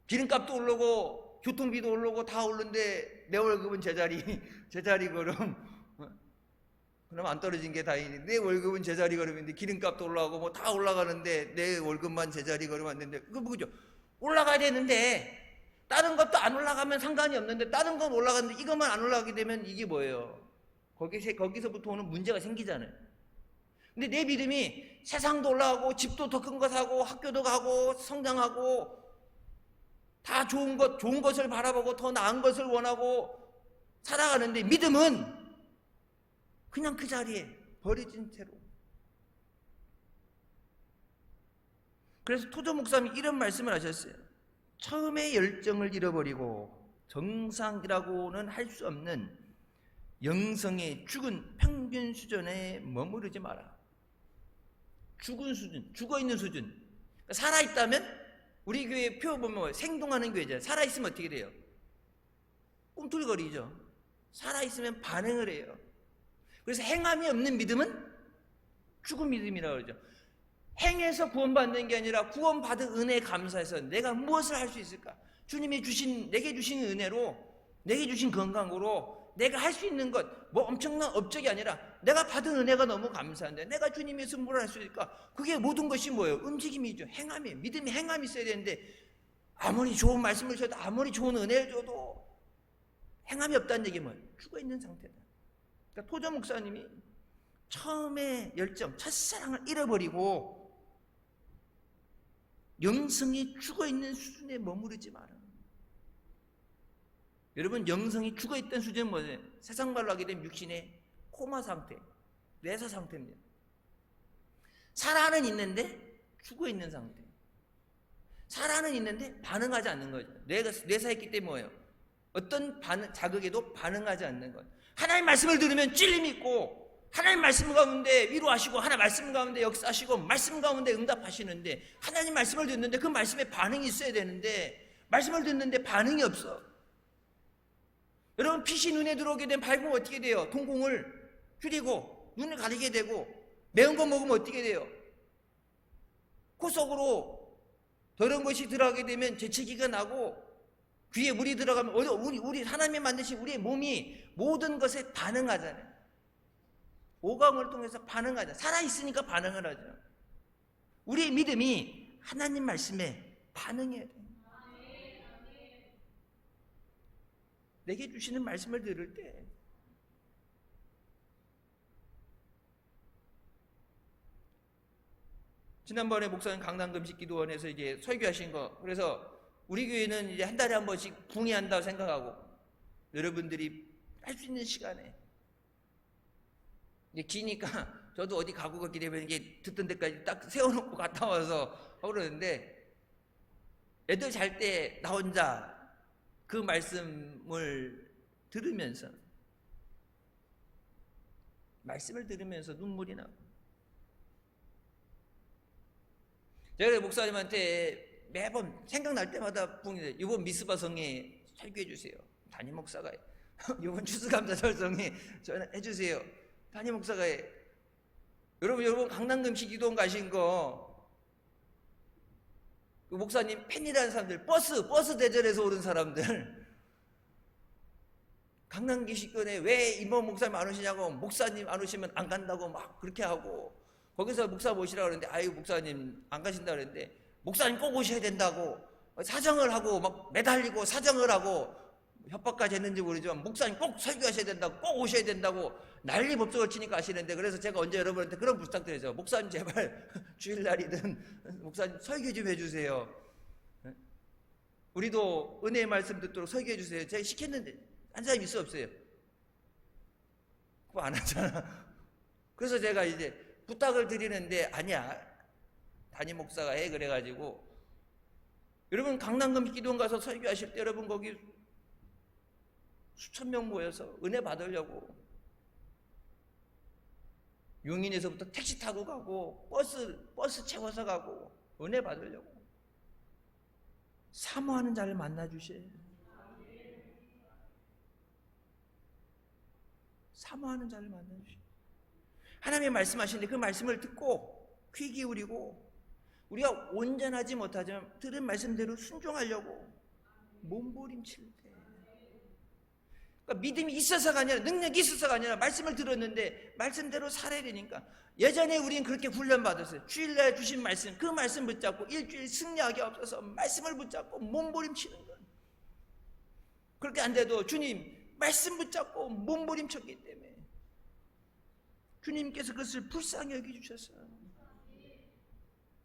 기름값도 오르고 교통비도 오르고 다 오르는데 내 월급은 제자리 걸음. 그럼 안 떨어진 게 다행이지. 내 월급은 제자리 걸음인데 기름값도 올라가고 뭐 다 올라가는데 내 월급만 제자리 걸음 안 되는데 그거 뭐죠? 올라가야 되는데 다른 것도 안 올라가면 상관이 없는데 다른 건 올라가는데 이것만 안 올라가게 되면 이게 뭐예요? 거기서부터 오는 문제가 생기잖아요. 근데 내 믿음이 세상도 올라가고 집도 더 큰 거 사고 학교도 가고 성장하고 다 좋은 것을 바라보고 더 나은 것을 원하고 살아가는데 믿음은 그냥 그 자리에 버려진 채로. 그래서 토조 목사님이 이런 말씀을 하셨어요. 처음에 열정을 잃어버리고 정상이라고는 할 수 없는 영성의 죽은 평균 수준에 머무르지 마라. 죽은 수준, 죽어있는 수준. 그러니까 살아있다면 우리 교회 표 보면 생동하는 교회잖아요. 살아있으면 어떻게 돼요? 꿈틀거리죠. 살아있으면 반응을 해요. 그래서 행함이 없는 믿음은 죽은 믿음이라고 그러죠. 행해서 구원받는 게 아니라 구원받은 은혜에 감사해서 내가 무엇을 할 수 있을까? 주님이 내게 주신 은혜로, 내게 주신 건강으로 내가 할 수 있는 것, 뭐 엄청난 업적이 아니라 내가 받은 은혜가 너무 감사한데 내가 주님의 뭘 할 수 있을까? 그게 모든 것이 뭐예요? 움직임이죠. 행함이에요. 믿음이 행함이 있어야 되는데 아무리 좋은 말씀을 줘도 아무리 좋은 은혜를 줘도 행함이 없다는 얘기는 뭐예요? 죽어있는 상태다. 그러니까 토저 목사님이 처음에 열정, 첫사랑을 잃어버리고 영성이 죽어있는 수준에 머무르지 마라. 여러분, 영성이 죽어있던 수준은 뭐예요? 세상 말로 하게 되면 육신의 코마 상태, 뇌사 상태입니다. 살아는 있는데 죽어있는 상태. 살아는 있는데 반응하지 않는 거죠. 뇌사에 있기 때문에 뭐예요? 어떤 자극에도 반응하지 않는 것. 하나님 말씀을 들으면 찔림이 있고, 하나님 말씀 가운데 위로하시고, 하나님 말씀 가운데 역사하시고, 말씀 가운데 응답하시는데, 하나님 말씀을 듣는데 그 말씀에 반응이 있어야 되는데 말씀을 듣는데 반응이 없어. 여러분, 빛이 눈에 들어오게 되면 밝으면 어떻게 돼요? 동공을 줄이고 눈을 가리게 되고, 매운 거 먹으면 어떻게 돼요? 코 속으로 더러운 것이 들어가게 되면 재채기가 나고, 귀에 물이 들어가면 우리 하나님이 만드신 우리의 몸이 모든 것에 반응하잖아요. 오감을 통해서 반응하잖아요. 살아있으니까 반응을 하죠. 우리의 믿음이 하나님 말씀에 반응해야 돼요. 내게 주시는 말씀을 들을 때 지난번에 목사님 강남금식기도원에서 이제 설교하신 거, 그래서 우리 교회는 이제 한 달에 한 번씩 붕의한다고 생각하고 여러분들이 할 수 있는 시간에 이제 기니까 저도 어디 가고 가게 되면 이게 듣던 데까지 딱 세워놓고 갔다 와서 하고 그러는데, 애들 잘 때 나 혼자 그 말씀을 들으면서 눈물이 나고, 제가 목사님한테 매번 생각날 때마다 붕이, 이번 미스바 성에 설교해 주세요. 담임 목사가 이번 추수감사 설성에 전해 주세요. 담임 목사가 여러분 강남금식 기도원 가신 거, 그 목사님 팬이라는 사람들, 버스 대절해서 오는 사람들, 강남기식원에 왜 이모 목사님 안 오시냐고, 목사님 안 오시면 안 간다고 막 그렇게 하고, 거기서 목사 모시라고 그러는데, 아유 목사님 안 가신다 그랬는데, 목사님 꼭 오셔야 된다고 사정을 하고 막 매달리고 사정을 하고 협박까지 했는지 모르지만 목사님 꼭 설교하셔야 된다고, 꼭 오셔야 된다고 난리 법석을 치니까 아시는데, 그래서 제가 언제 여러분한테 그런 부탁드리죠. 목사님 제발 주일날이든 목사님 설교 좀 해주세요. 우리도 은혜의 말씀 듣도록 설교해 주세요. 제가 시켰는데 한 사람 있어 없어요? 그거 안 하잖아. 그래서 제가 이제 부탁을 드리는데, 아니야, 담임 목사가 해 그래가지고. 여러분, 강남금 기도원 가서 설교하실 때 여러분 거기 수천 명 모여서 은혜 받으려고 용인에서부터 택시 타고 가고 버스 채워서 가고 은혜 받으려고 사모하는 자를 만나 주세요. 사모하는 자를 만나 주세요. 하나님의 말씀하시는데 그 말씀을 듣고 귀 기울이고, 우리가 온전하지 못하지만 들은 말씀대로 순종하려고 몸부림칠 때, 그러니까 믿음이 있어서가 아니라, 능력이 있어서가 아니라 말씀을 들었는데 말씀대로 살아야 되니까. 예전에 우리는 그렇게 훈련받았어요. 주일날 주신 말씀, 그 말씀 붙잡고 일주일 승리하게 없어서 말씀을 붙잡고 몸부림치는 것. 그렇게 안 돼도 주님 말씀 붙잡고 몸부림쳤기 때문에 주님께서 그것을 불쌍히 여겨주셨어요.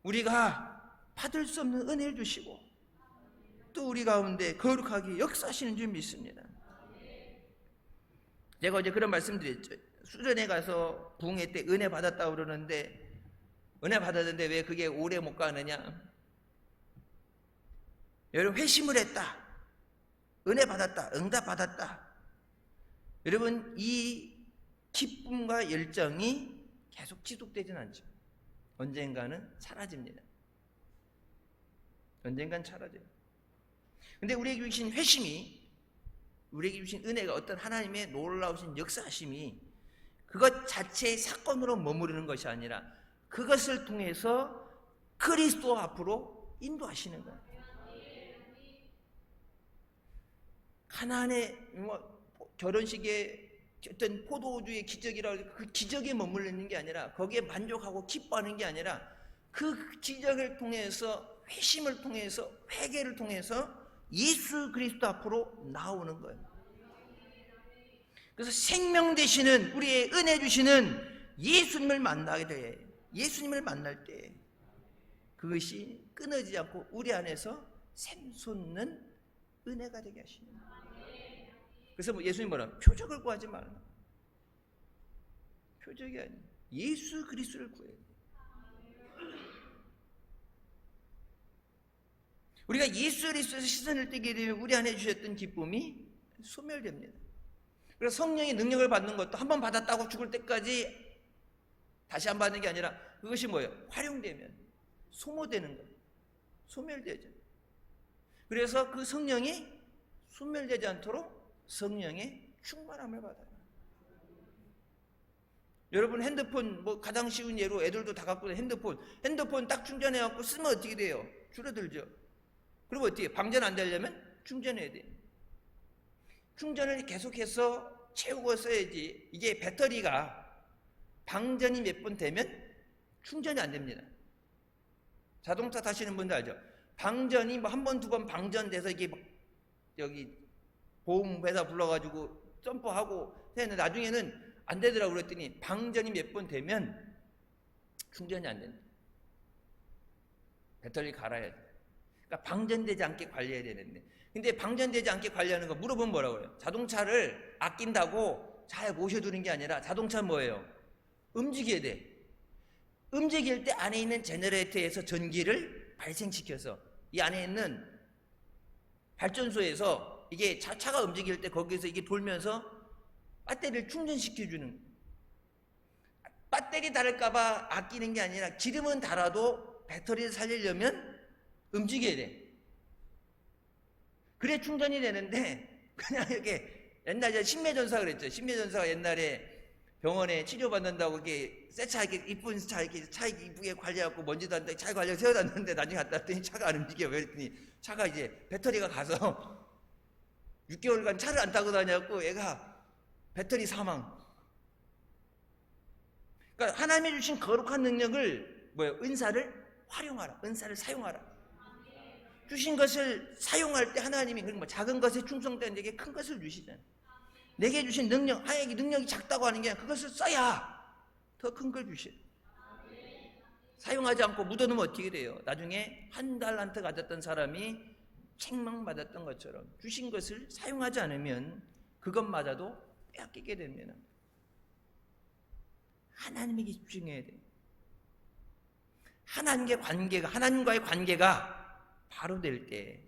우리가 받을 수 없는 은혜를 주시고 또 우리 가운데 거룩하게 역사하시는 줄 믿습니다. 제가 어제 그런 말씀 드렸죠. 수련회 가서 부흥회 때 은혜 받았다고 그러는데, 은혜 받았는데 왜 그게 오래 못 가느냐? 여러분, 회심을 했다. 은혜 받았다, 응답 받았다. 여러분, 이 기쁨과 열정이 계속 지속되지는 않죠. 언젠가는 사라집니다. 언젠간 사라져요. 근데 우리에게 주신 회심이, 우리에게 주신 은혜가 어떤 하나님의 놀라우신 역사하심이 그것 자체의 사건으로 머무르는 것이 아니라 그것을 통해서 그리스도 앞으로 인도하시는 거예요. 가나안의 결혼식의 어떤 포도주의 기적이라고 해서 그 기적에 머물르는 게 아니라, 거기에 만족하고 기뻐하는 게 아니라 그 기적을 통해서, 회심을 통해서, 회개를 통해서 예수 그리스도 앞으로 나오는 거예요. 그래서 생명 되시는, 우리의 은혜 주시는 예수님을 만나게 돼. 예수님을 만날 때 그것이 끊어지지 않고 우리 안에서 샘솟는 은혜가 되게 하시는 거예요. 그래서 예수님 뭐라? 표적을 구하지 말라. 표적이 아니에요. 예수 그리스도를 구해야 돼요. 우리가 예수 그리스도에서 시선을 떼게 되면 우리 안에 주셨던 기쁨이 소멸됩니다. 그래서 성령의 능력을 받는 것도 한 번 받았다고 죽을 때까지 다시 안 받는 게 아니라 그것이 뭐예요? 활용되면 소모되는 거예요. 소멸되죠. 그래서 그 성령이 소멸되지 않도록 성령의 충만함을 받아요. 여러분, 핸드폰, 가장 쉬운 예로 애들도 다 갖고 있는 핸드폰 딱 충전해 갖고 쓰면 어떻게 돼요? 줄어들죠. 그리고 어떻게 방전 안 되려면 충전해야 돼요. 충전을 계속해서 채우고 써야지. 이게 배터리가 방전이 몇 번 되면 충전이 안 됩니다. 자동차 타시는 분들 알죠? 방전이 한 번, 두 번 방전돼서 이게 여기 보험회사 불러가지고 점프하고 했는데 나중에는 안 되더라고. 그랬더니 방전이 몇 번 되면 충전이 안 된다. 배터리 갈아야 돼. 그러니까 방전되지 않게 관리해야 되는데, 근데 방전되지 않게 관리하는 거 물어보면 뭐라고 해요? 자동차를 아낀다고 잘 모셔두는 게 아니라 자동차는 뭐예요? 움직여야 돼. 움직일 때 안에 있는 제너레이터에서 전기를 발생시켜서 이 안에 있는 발전소에서 이게 차가 움직일 때 거기서 이게 돌면서 배터리를 충전시켜주는, 배터리 닳을까봐 아끼는 게 아니라 기름은 닳아도 배터리를 살리려면 움직여야 돼. 그래 충전이 되는데, 그냥 이렇게 옛날에 신매전사 그랬죠. 신매전사가 옛날에 병원에 치료받는다고 이렇게 새 차, 이렇게 이쁜 차, 이렇게 차 이쁘게 관리하고 먼지도 안 나게 잘 관리해서 세워놨는데 나중에 갔다 왔더니 차가 안 움직여. 왜 그랬더니 차가 이제 배터리가 가서 6개월간 차를 안 타고 다녔고 애가 배터리 사망. 그러니까 하나님이 주신 거룩한 능력을 은사를 활용하라. 은사를 사용하라. 주신 것을 사용할 때 하나님이 작은 것에 충성된 내게 큰 것을 주시잖아요. 내게 주신 능력, 하나님의 능력이 작다고 하는 게 아니라 그것을 써야 더 큰 걸 주셔요. 사용하지 않고 묻어놓으면 어떻게 돼요? 나중에 한 달란트 가졌던 사람이 책망받았던 것처럼 주신 것을 사용하지 않으면 그것마저도 빼앗기게 됩니다. 하나님에게 집중해야 돼요. 하나님과의 관계가 바로 될 때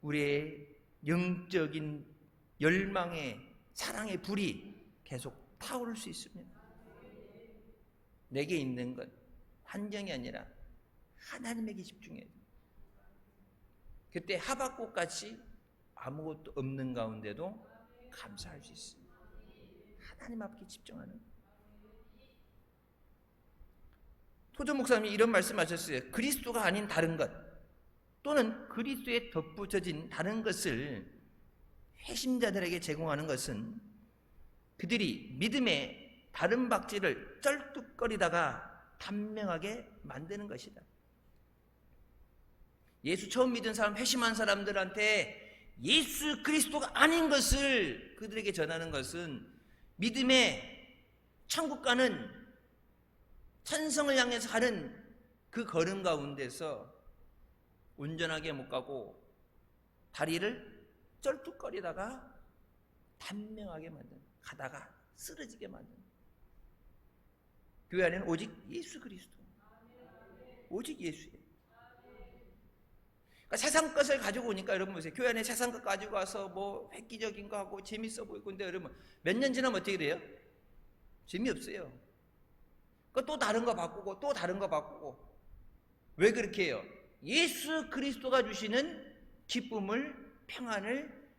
우리의 영적인 열망의 사랑의 불이 계속 타오를 수 있습니다. 내게 있는 것, 환경이 아니라 하나님에게 집중해야 돼요. 그때 하박국같이 아무것도 없는 가운데도 감사할 수 있습니다. 하나님 앞에 집중하는. 토조 목사님이 이런 말씀하셨어요. 그리스도가 아닌 다른 것 또는 그리스도에 덧붙여진 다른 것을 회심자들에게 제공하는 것은 그들이 믿음의 다른 박질을 쩔뚝거리다가 단명하게 만드는 것이다. 예수 처음 믿은 사람, 회심한 사람들한테 예수 그리스도가 아닌 것을 그들에게 전하는 것은 믿음의 천국 가는, 천성을 향해서 가는 그 걸음 가운데서 온전하게 못 가고 다리를 쩔뚝거리다가 단명하게 만드는, 가다가 쓰러지게 만드는. 교회 안에는 오직 예수 그리스도, 오직 예수예요. 그러니까 세상 것을 가지고 오니까 여러분 보세요. 교회 안에 세상 것 가지고 와서 뭐 획기적인 거 하고 재밌어 보이고, 근데 여러분 몇 년 지나면 어떻게 돼요? 재미없어요. 그러니까 또 다른 거 바꾸고 또 다른 거 바꾸고. 왜 그렇게 해요? 예수 그리스도가 주시는 기쁨을, 평안을,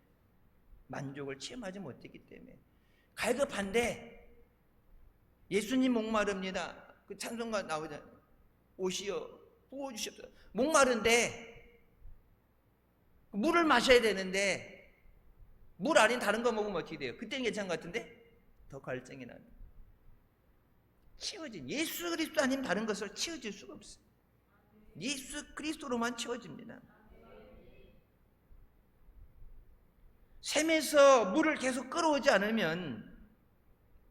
만족을 체험하지 못했기 때문에. 갈급한데 예수님 목마릅니다. 그 찬송가 나오잖아요. 오시어 부어주십시오. 목마른데 물을 마셔야 되는데 물 아닌 다른 거 먹으면 어떻게 돼요? 그때는 괜찮은 것 같은데 더 갈증이 나요. 채워진 예수 그리스도 아니면 다른 것을 채워질 수가 없어요. 예수 그리스도로만 채워집니다. 샘에서 물을 계속 끌어오지 않으면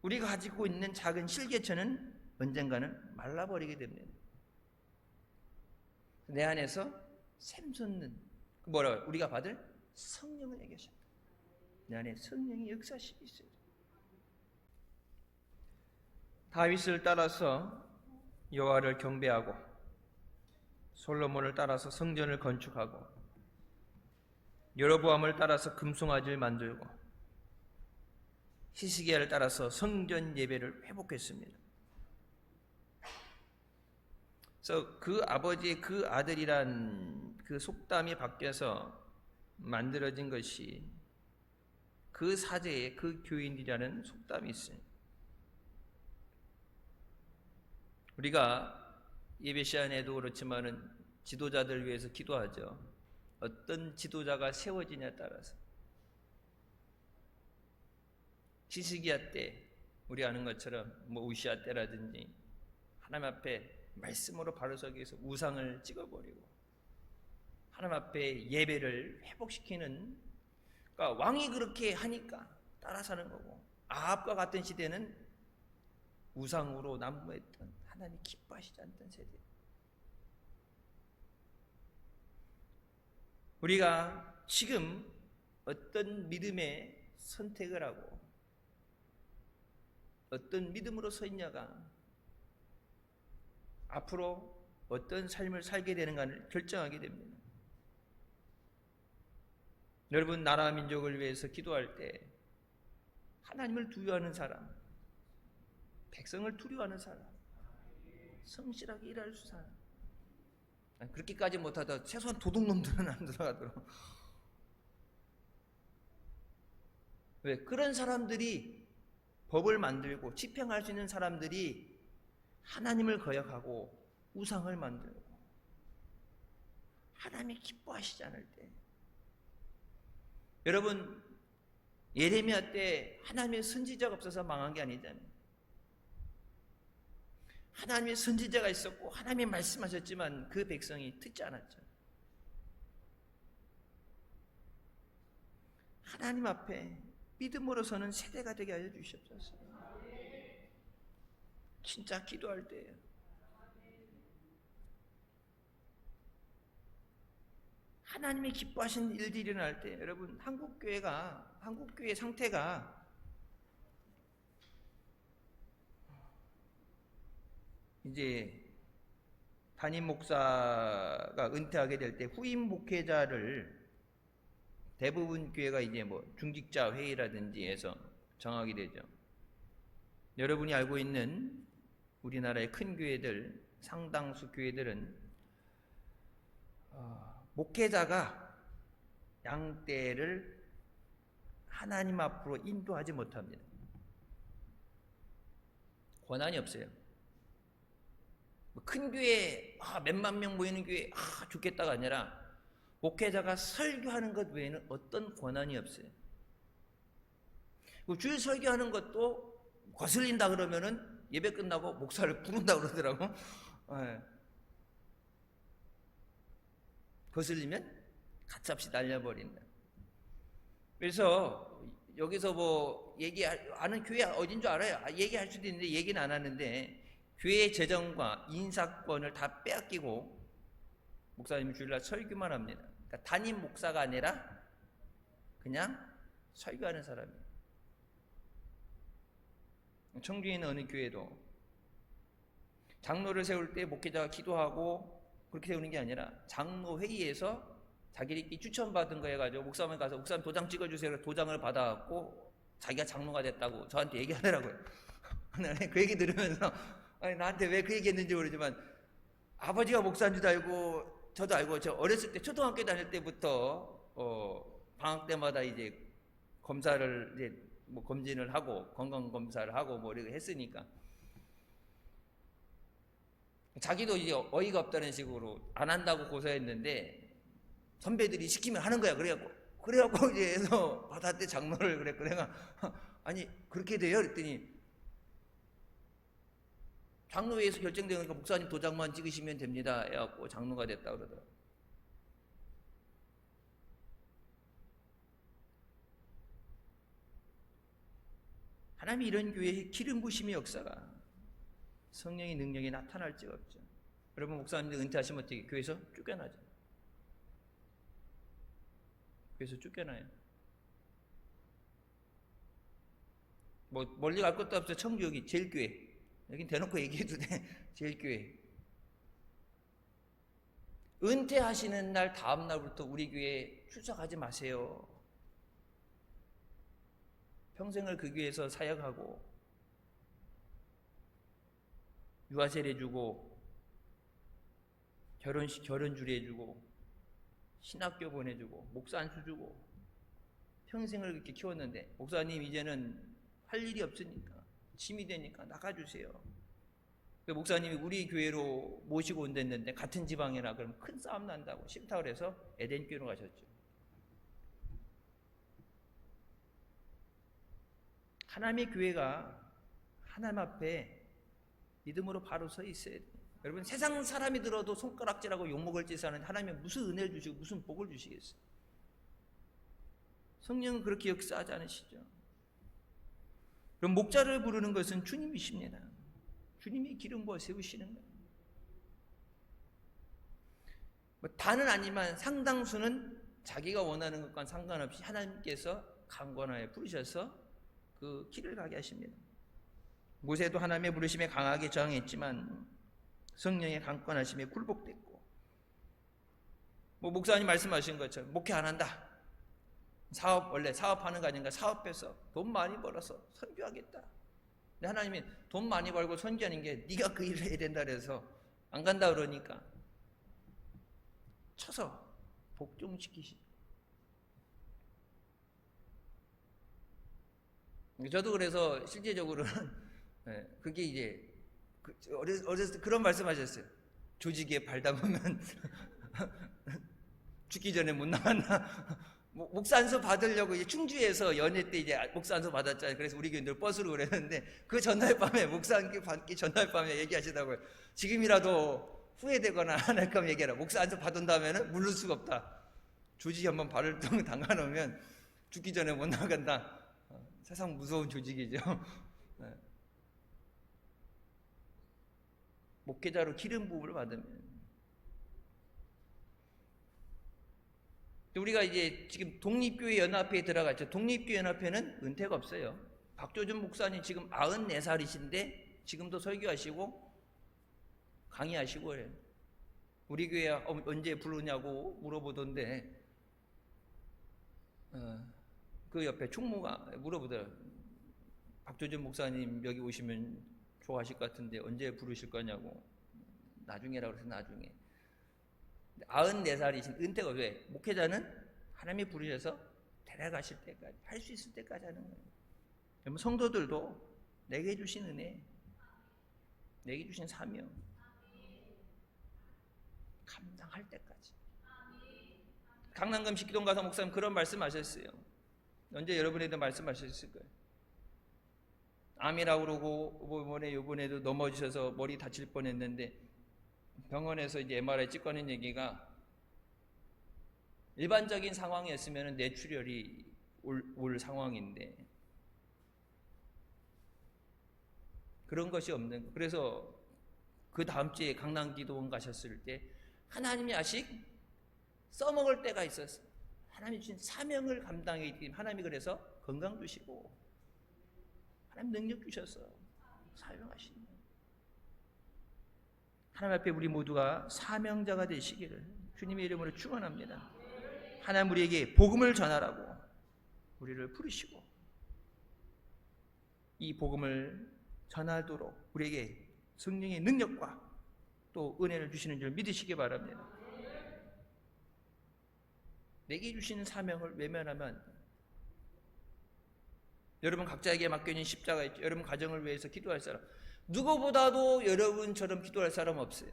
우리가 가지고 있는 작은 실개천은 언젠가는 말라버리게 됩니다. 내 안에서 샘솟는 뭐라고요? 우리가 받을 성령을 얘기하십니다. 내 안에 성령이 역사하시고 있어요. 다윗을 따라서 여호와를 경배하고 솔로몬을 따라서 성전을 건축하고 여로보암을 따라서 금송아지를 만들고 히스기야를 따라서 성전 예배를 회복했습니다. 그래서 그 아버지의 그 아들이란 그 속담이 바뀌어서 만들어진 것이 그 사제의 그 교인이라는 속담이 있어요. 우리가 예배 시간에도 그렇지만은 지도자들 위해서 기도하죠. 어떤 지도자가 세워지냐에 따라서. 히스기야 때 우리 아는 것처럼 뭐 우시아 때라든지 하나님 앞에 말씀으로 바로 서기 위해서 우상을 찍어버리고 하나님 앞에 예배를 회복시키는, 그러니까 왕이 그렇게 하니까 따라 사는 거고, 아합과 같은 시대는 우상으로 난무했던, 하나님 기뻐하시지 않던 세대. 우리가 지금 어떤 믿음의 선택을 하고 어떤 믿음으로 서 있냐가 앞으로 어떤 삶을 살게 되는가를 결정하게 됩니다. 여러분, 나라 민족을 위해서 기도할 때 하나님을 두려워하는 사람, 백성을 두려워하는 사람, 성실하게 일할 수 사람, 그렇게까지 못하다 최소한 도둑놈들은 안 들어가도록. 왜? 그런 사람들이 법을 만들고 집행할 수 있는 사람들이 하나님을 거역하고 우상을 만들고 하나님이 기뻐하시지 않을 때, 여러분 예레미야 때 하나님의 선지자가 없어서 망한 게 아니잖아요. 하나님의 선지자가 있었고 하나님이 말씀하셨지만 그 백성이 듣지 않았죠. 하나님 앞에 믿음으로 서는 세대가 되게 하여 주시옵소서. 진짜 기도할 때예요. 하나님이 기뻐하시는 일들이 일어날 때, 여러분 한국교회 상태가 이제 담임 목사가 은퇴하게 될 때 후임 목회자를 대부분 교회가 이제 뭐 중직자 회의라든지 해서 정하게 되죠. 여러분이 알고 있는 우리나라의 큰 교회들, 상당수 교회들은 목회자가 양떼를 하나님 앞으로 인도하지 못합니다. 권한이 없어요. 큰 교회 몇만 명 모이는 교회 좋겠다가 아니라 목회자가 설교하는 것 외에는 어떤 권한이 없어요. 주일 설교하는 것도 거슬린다 그러면은 예배 끝나고 목사를 부른다 그러더라고. 거슬리면 가차없이 날려버린다. 그래서 여기서 뭐 아는 교회 어딘 줄 알아요? 얘기할 수도 있는데 얘기는 안 하는데, 교회 재정과 인사권을 다 빼앗기고 목사님이 주일날 설교만 합니다. 그러니까 담임 목사가 아니라 그냥 설교하는 사람이에요. 청주에 있는 어느 교회도 장로를 세울 때 목회자가 기도하고 그렇게 세우는 게 아니라 장로 회의에서 자기들끼리 추천받은 거 해가지고 목사님 가서 목사님 도장 찍어주세요. 그래서 도장을 받아갖고 자기가 장로가 됐다고 저한테 얘기하더라고요. 그 얘기 들으면서 아니, 나한테 왜 그 얘기 했는지 모르지만 아버지가 목사인 줄 알고 저도 알고 저 어렸을 때 초등학교 다닐 때부터 방학 때마다 이제 검사를 이제 뭐 검진을 하고 건강 검사를 하고 뭐 이렇게 했으니까 자기도 이제 어이가 없다는 식으로 안 한다고 고소했는데 선배들이 시키면 하는 거야. 그래갖고 이제 해서 받았대 장로를. 그랬고 내가 아니 그렇게 돼요? 그랬더니 장로회에서 결정되니까 목사님 도장만 찍으시면 됩니다 해갖고 장로가 됐다 그러더라고요. 하나님이 이런 교회에 기름 부심의 역사가 성령의 능력이 나타날 적 없죠. 여러분 목사님들 은퇴하시면 어떻게 교회에서 쫓겨나죠. 교회에서 쫓겨나요. 뭐 멀리 갈 것도 없어요. 청주 여기 제일교회. 여긴 대놓고 얘기해도 돼. 제일교회. 은퇴하시는 날 다음 날부터 우리 교회에 출석하지 마세요. 평생을 그 교회에서 사역하고 유아세례 해주고 결혼식 결혼주례 해주고 신학교 보내주고 목사 안수 주고 평생을 그렇게 키웠는데 목사님 이제는 할 일이 없으니까 짐이 되니까 나가주세요. 목사님이 우리 교회로 모시고 온댔는데 같은 지방이라 그러면 큰 싸움 난다고 싫다고 그래서 에덴교회로 가셨죠. 하나님의 교회가 하나님 앞에 믿음으로 바로 서 있어야 돼요. 여러분 세상 사람이 들어도 손가락질하고 욕먹을 짓을 하는데 하나님이 무슨 은혜를 주시고 무슨 복을 주시겠어요. 성령은 그렇게 역사하지 않으시죠. 그럼 목자를 부르는 것은 주님이십니다. 주님이 기름 부어 세우시는 거예요. 뭐 다는 아니지만 상당수는 자기가 원하는 것과 상관없이 하나님께서 강권하여 부르셔서 그 길을 가게 하십니다. 모세도 하나님의 부르심에 강하게 저항했지만 성령의 강권하심에 굴복됐고, 뭐 목사님 말씀하신 것처럼 목회 안 한다. 원래 사업하는 거 아닌가? 사업해서 돈 많이 벌어서 선교하겠다. 근데 하나님이 돈 많이 벌고 선교하는 게 네가 그 일을 해야 된다 그래서 안 간다 그러니까 쳐서 복종시키시. 저도 그래서 실제적으로는 그게 이제 어렸을 때 그런 말씀하셨어요. 조직에 발 담으면 죽기 전에 못 나간다. 목사안수 받으려고 이제 충주에서 연회 때 이제 목사안수 받았잖아요. 그래서 우리 교인들 버스로 그랬는데 그 전날 밤에 목사안수 받기 전날 밤에 얘기하시다고요. 지금이라도 후회되거나 안 할 거면 얘기해라. 목사안수 받은 다음에는 물를 수가 없다. 조직이 한번 발을 담가놓으면 죽기 전에 못 나간다. 세상 무서운 조직이죠. 목회자로 기름 부음을 받으면 우리가 이제 지금 독립교회 연합회에 들어갔죠. 독립교회 연합회는 은퇴가 없어요. 박조준 목사님 지금 94살이신데 지금도 설교하시고 강의하시고 그래요. 우리 교회 언제 부르냐고 물어보던데 그 옆에 총무가 물어보더라고요. 박조준 목사님 여기 오시면 좋아하실 것 같은데 언제 부르실 거냐고. 나중에라고 그래서 나중에. 94살이신 은퇴가 왜? 목회자는 하나님이 부르셔서 데려가실 때까지 할 수 있을 때까지 하는 거예요. 여러분 성도들도 내게 주신 은혜, 내게 주신 사명 감당할 때까지. 강남금 식기동 가서 목사님 그런 말씀하셨어요. 언제 여러분에도 말씀하셨을 거예요. 암이라고 그러고 이번에도 넘어지셔서 머리 다칠 뻔했는데 병원에서 이제 MRI 찍고는 얘기가 일반적인 상황이었으면 뇌출혈이 올 상황인데 그런 것이 없는 거. 그래서 그 다음 주에 강남기도원 가셨을 때 하나님이 아직 써먹을 때가 있었어요. 하나님이 주신 사명을 감당했기 때문에 하나님이 그래서 건강 주시고 하나님 능력 주셔서 사용하시는 거예요. 하나님 앞에 우리 모두가 사명자가 되시기를 주님의 이름으로 축원합니다. 하나님 우리에게 복음을 전하라고 우리를 부르시고 이 복음을 전하도록 우리에게 성령의 능력과 또 은혜를 주시는 줄 믿으시기 바랍니다. 내게 주시는 사명을 외면하면 여러분 각자에게 맡겨진 십자가 있죠. 여러분 가정을 위해서 기도할 사람, 누구보다도 여러분처럼 기도할 사람 없어요.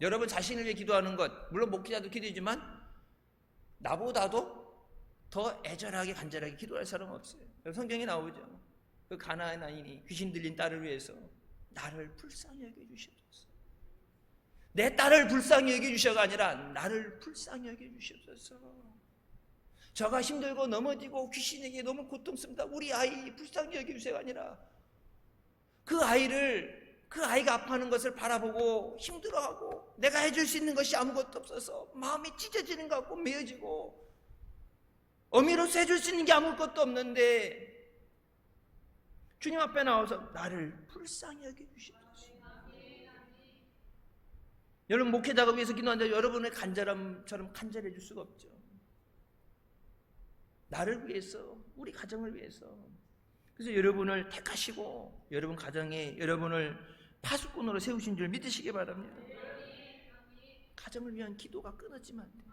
여러분 자신을 위해 기도하는 것, 물론 목회자도 기도이지만 나보다도 더 애절하게 간절하게 기도할 사람 없어요. 성경에 나오죠. 그 가나안 여인이 귀신 들린 딸을 위해서 나를 불쌍히 여겨주시옵소서. 내 딸을 불쌍히 여겨주셔가 아니라 나를 불쌍히 여겨주시옵소서. 저가 힘들고 넘어지고 귀신에게 너무 고통스럽다, 우리 아이 불쌍히 여겨주세요가 아니라 그 아이가 아파하는 것을 바라보고 힘들어하고 내가 해줄 수 있는 것이 아무것도 없어서 마음이 찢어지는 것 같고 메어지고 어미로서 해줄 수 있는 게 아무것도 없는데 주님 앞에 나와서 나를 불쌍히 여겨주시옵소서. 여러분 목회자가 위해서 기도하는데 여러분의 간절함처럼 간절해 줄 수가 없죠. 나를 위해서, 우리 가정을 위해서. 그래서 여러분을 택하시고 여러분 가정에 여러분을 파수꾼으로 세우신 줄 믿으시기 바랍니다. 가정을 위한 기도가 끊어지면 안 돼요.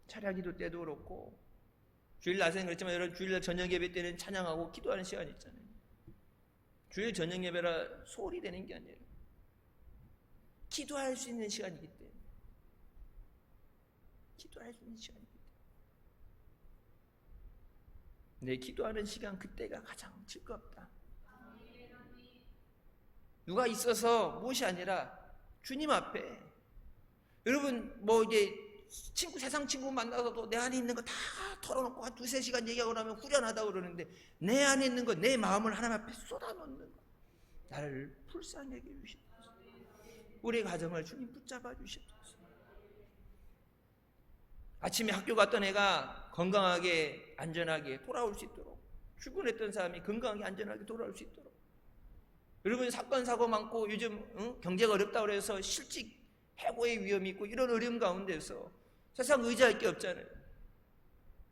차례 기도 때도 그렇고 주일 낮에는 그렇지만 여러분 주일날 저녁 예배 때는 찬양하고 기도하는 시간이 있잖아요. 주일 저녁 예배라 소홀히 되는 게 아니에요. 기도할 수 있는 시간이기 때문에 기도할 수 있는 시간이기 때문에 내 기도하는 시간 그때가 가장 즐겁다. 누가 있어서 무엇이 아니라 주님 앞에 여러분 뭐 이제 세상 친구 만나서도 내 안에 있는 거 다 털어놓고 한 2-3시간 얘기하고 나면 후련하다고 그러는데 내 안에 있는 거, 내 마음을 하나님 앞에 쏟아놓는 거, 나를 불쌍히 여겨주십시오. 우리 가정을 주님 붙잡아 주십시오. 아침에 학교 갔던 애가 건강하게 안전하게 돌아올 수 있도록, 출근했던 사람이 건강하게 안전하게 돌아올 수 있도록. 여러분 사건 사고 많고 요즘 경제가 어렵다고 해서 실직 해고의 위험이 있고 이런 어려움 가운데서 세상 의지할 게 없잖아요.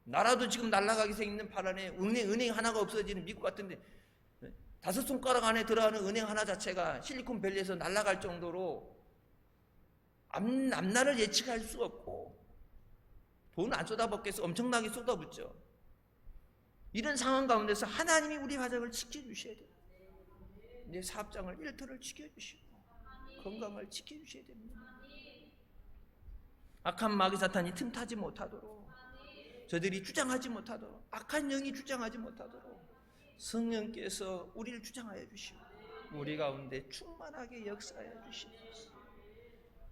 나라도 지금 날아가게 생기는 바람에 은행 하나가 없어지는 미국 같은데 5손가락 안에 들어가는 은행 하나 자체가 실리콘밸리에서 날아갈 정도로 앞날을 예측할 수 없고 돈을 안 쏟아붓겠어 엄청나게 쏟아붓죠. 이런 상황 가운데서 하나님이 우리 가정을 지켜주셔야 돼요. 내 사업장을 일터를 지켜주시고 건강을 지켜주셔야 됩니다. 악한 마귀 사탄이 틈타지 못하도록, 저들이 주장하지 못하도록, 악한 영이 주장하지 못하도록 성령께서 우리를 주장하여 주시고 우리 가운데 충만하게 역사하여 주시옵소서.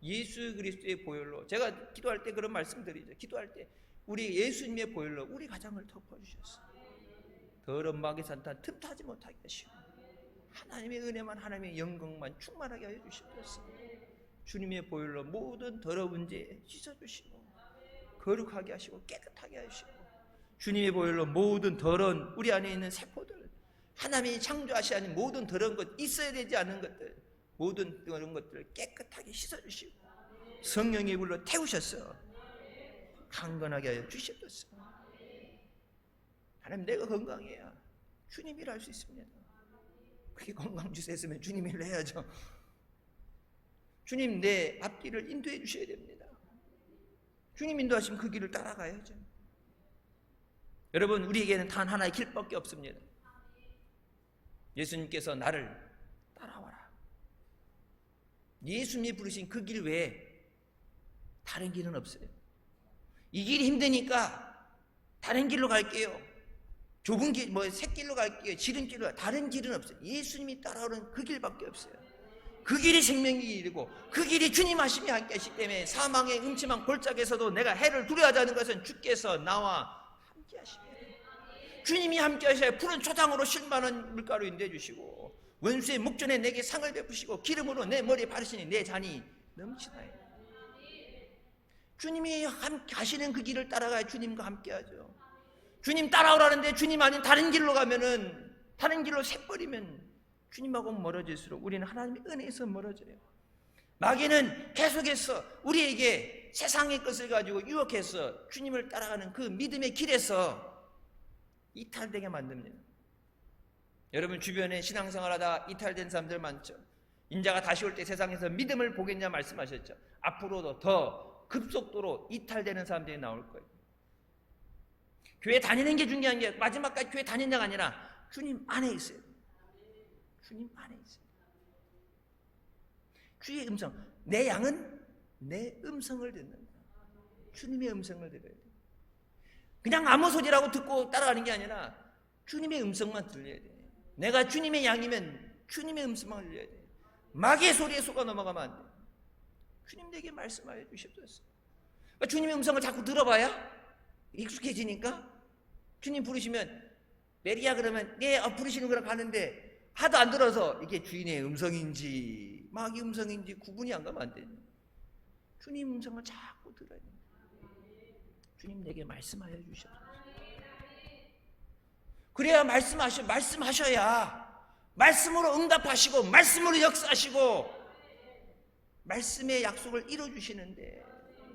예수 그리스도의 보혈로, 제가 기도할 때 그런 말씀 드리죠. 기도할 때 우리 예수님의 보혈로 우리 가정을 덮어주셨어요. 더러운 마귀 사탄 틈타지 못하게 하시고 하나님의 은혜만, 하나님의 영광만 충만하게 하여 주시옵소서. 주님의 보혈로 모든 더러운 죄 씻어주시고 거룩하게 하시고 깨끗하게 하시고 주님의 보혈로 모든 더러운 우리 안에 있는 세포들, 하나님이 창조하신 모든 더러운 것, 있어야 되지 않은 것들, 모든 그런 것들을 깨끗하게 씻어주시고 성령의 불로 태우셔서 강건하게 하여 주시옵소서. 하나님 내가 건강해야 주님 일할 수 있습니다. 그렇게 건강 주셨으면 주님 일을 해야죠. 주님 내 앞길을 인도해 주셔야 됩니다. 주님 인도하시면 그 길을 따라가야죠. 여러분 우리에게는 단 하나의 길밖에 없습니다. 예수님께서 나를 따라와라. 예수님이 부르신 그 길 외에 다른 길은 없어요. 이 길이 힘드니까 다른 길로 갈게요. 좁은 길, 샛길로 갈게요. 지름길로, 다른 길은 없어요. 예수님이 따라오는 그 길밖에 없어요. 그 길이 생명의 길이고 그 길이 주님 하심이 함께 하시기 때문에 사망의 음침한 골짜기에서도 내가 해를 두려워하지 않는 것은 주께서 나와 함께 하십니다. 주님이 함께 하셔야 푸른 초장으로 실만한 물가로 인도해 주시고 원수의 목전에 내게 상을 베푸시고 기름으로 내 머리에 바르시니 내 잔이 넘치나요. 주님이 함께 하시는 그 길을 따라가야 주님과 함께 하죠. 주님 따라오라는데 주님 아닌 다른 길로 가면은, 다른 길로 새버리면 주님하고 멀어질수록 우리는 하나님의 은혜에서 멀어져요. 마귀는 계속해서 우리에게 그렇게 세상의 것을 가지고 유혹해서 주님을 따라가는 그 믿음의 길에서 이탈되게 만듭니다. 여러분 주변에 신앙생활하다 이탈된 사람들 많죠. 인자가 다시 올 때 세상에서 믿음을 보겠냐 말씀하셨죠. 앞으로도 더 급속도로 이탈되는 사람들이 나올 거예요. 교회 다니는 게 중요한 게 마지막까지 교회 다닌다가 아니라 주님 안에 있어요. 주님 안에 있어요. 주의 음성. 내 양은 내 음성을 듣는다. 주님의 음성을 들어야 돼요. 그냥 아무 소리라고 듣고 따라가는 게 아니라 주님의 음성만 들려야 돼요. 내가 주님의 양이면 주님의 음성만 들려야 돼요. 마귀의 소리에 속아 넘어가면 안 돼요. 주님 내게 말씀하여 주셨어요. 그러니까 주님의 음성을 자꾸 들어봐야 익숙해지니까 주님 부르시면 메리야 그러면 네 부르시는 거랑 가는데 하도 안 들어서 이게 주인의 음성인지 마귀 음성인지 구분이 안 가면 안 돼요. 주님 음성을 자꾸 들어야 돼요. 주님 내게 말씀하여 주셨어요. 그래야 말씀하셔야 말씀으로 응답하시고 말씀으로 역사하시고 말씀의 약속을 이뤄주시는데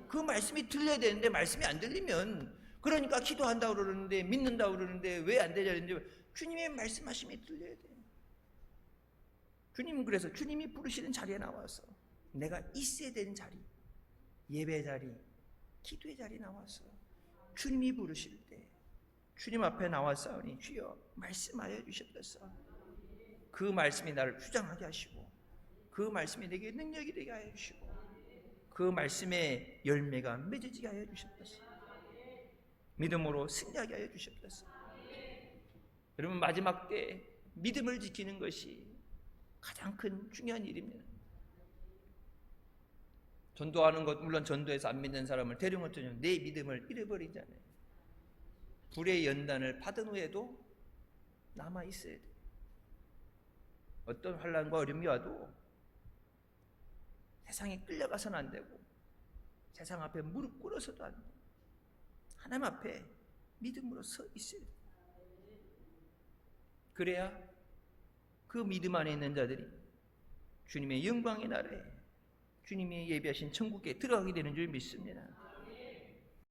그 말씀이 들려야 되는데 말씀이 안 들리면 그러니까 기도한다고 그러는데 믿는다고 그러는데 왜 안 되냐는데 주님의 말씀하심이 들려야 돼요. 주님은 그래서 주님이 부르시는 자리에 나와서 내가 있어야 되는 자리, 예배 자리, 기도의 자리에 나와서 주님이 부르실 때 주님 앞에 나와싸우니 주여 말씀하여 주셨소서. 그 말씀이 나를 주장하게 하시고 그 말씀이 내게 능력이 되게 하여 주시고 그 말씀의 열매가 맺어지게 하여 주셨소서. 믿음으로 승리하게 하여 주셨소서. 여러분 마지막 때 믿음을 지키는 것이 가장 큰 중요한 일입니다. 전도하는 것 물론 전도해서 안 믿는 사람을 데려오면 내 믿음을 잃어버리잖아요. 불의 연단을 받은 후에도 남아 있어야 돼. 어떤 환난과 어려움이 와도 세상에 끌려가서는 안 되고 세상 앞에 무릎 꿇어서도 안 돼. 하나님 앞에 믿음으로 서 있어야 돼. 그래야 그 믿음 안에 있는 자들이 주님의 영광의 나라에 주님이 예비하신 천국에 들어가게 되는 줄 믿습니다.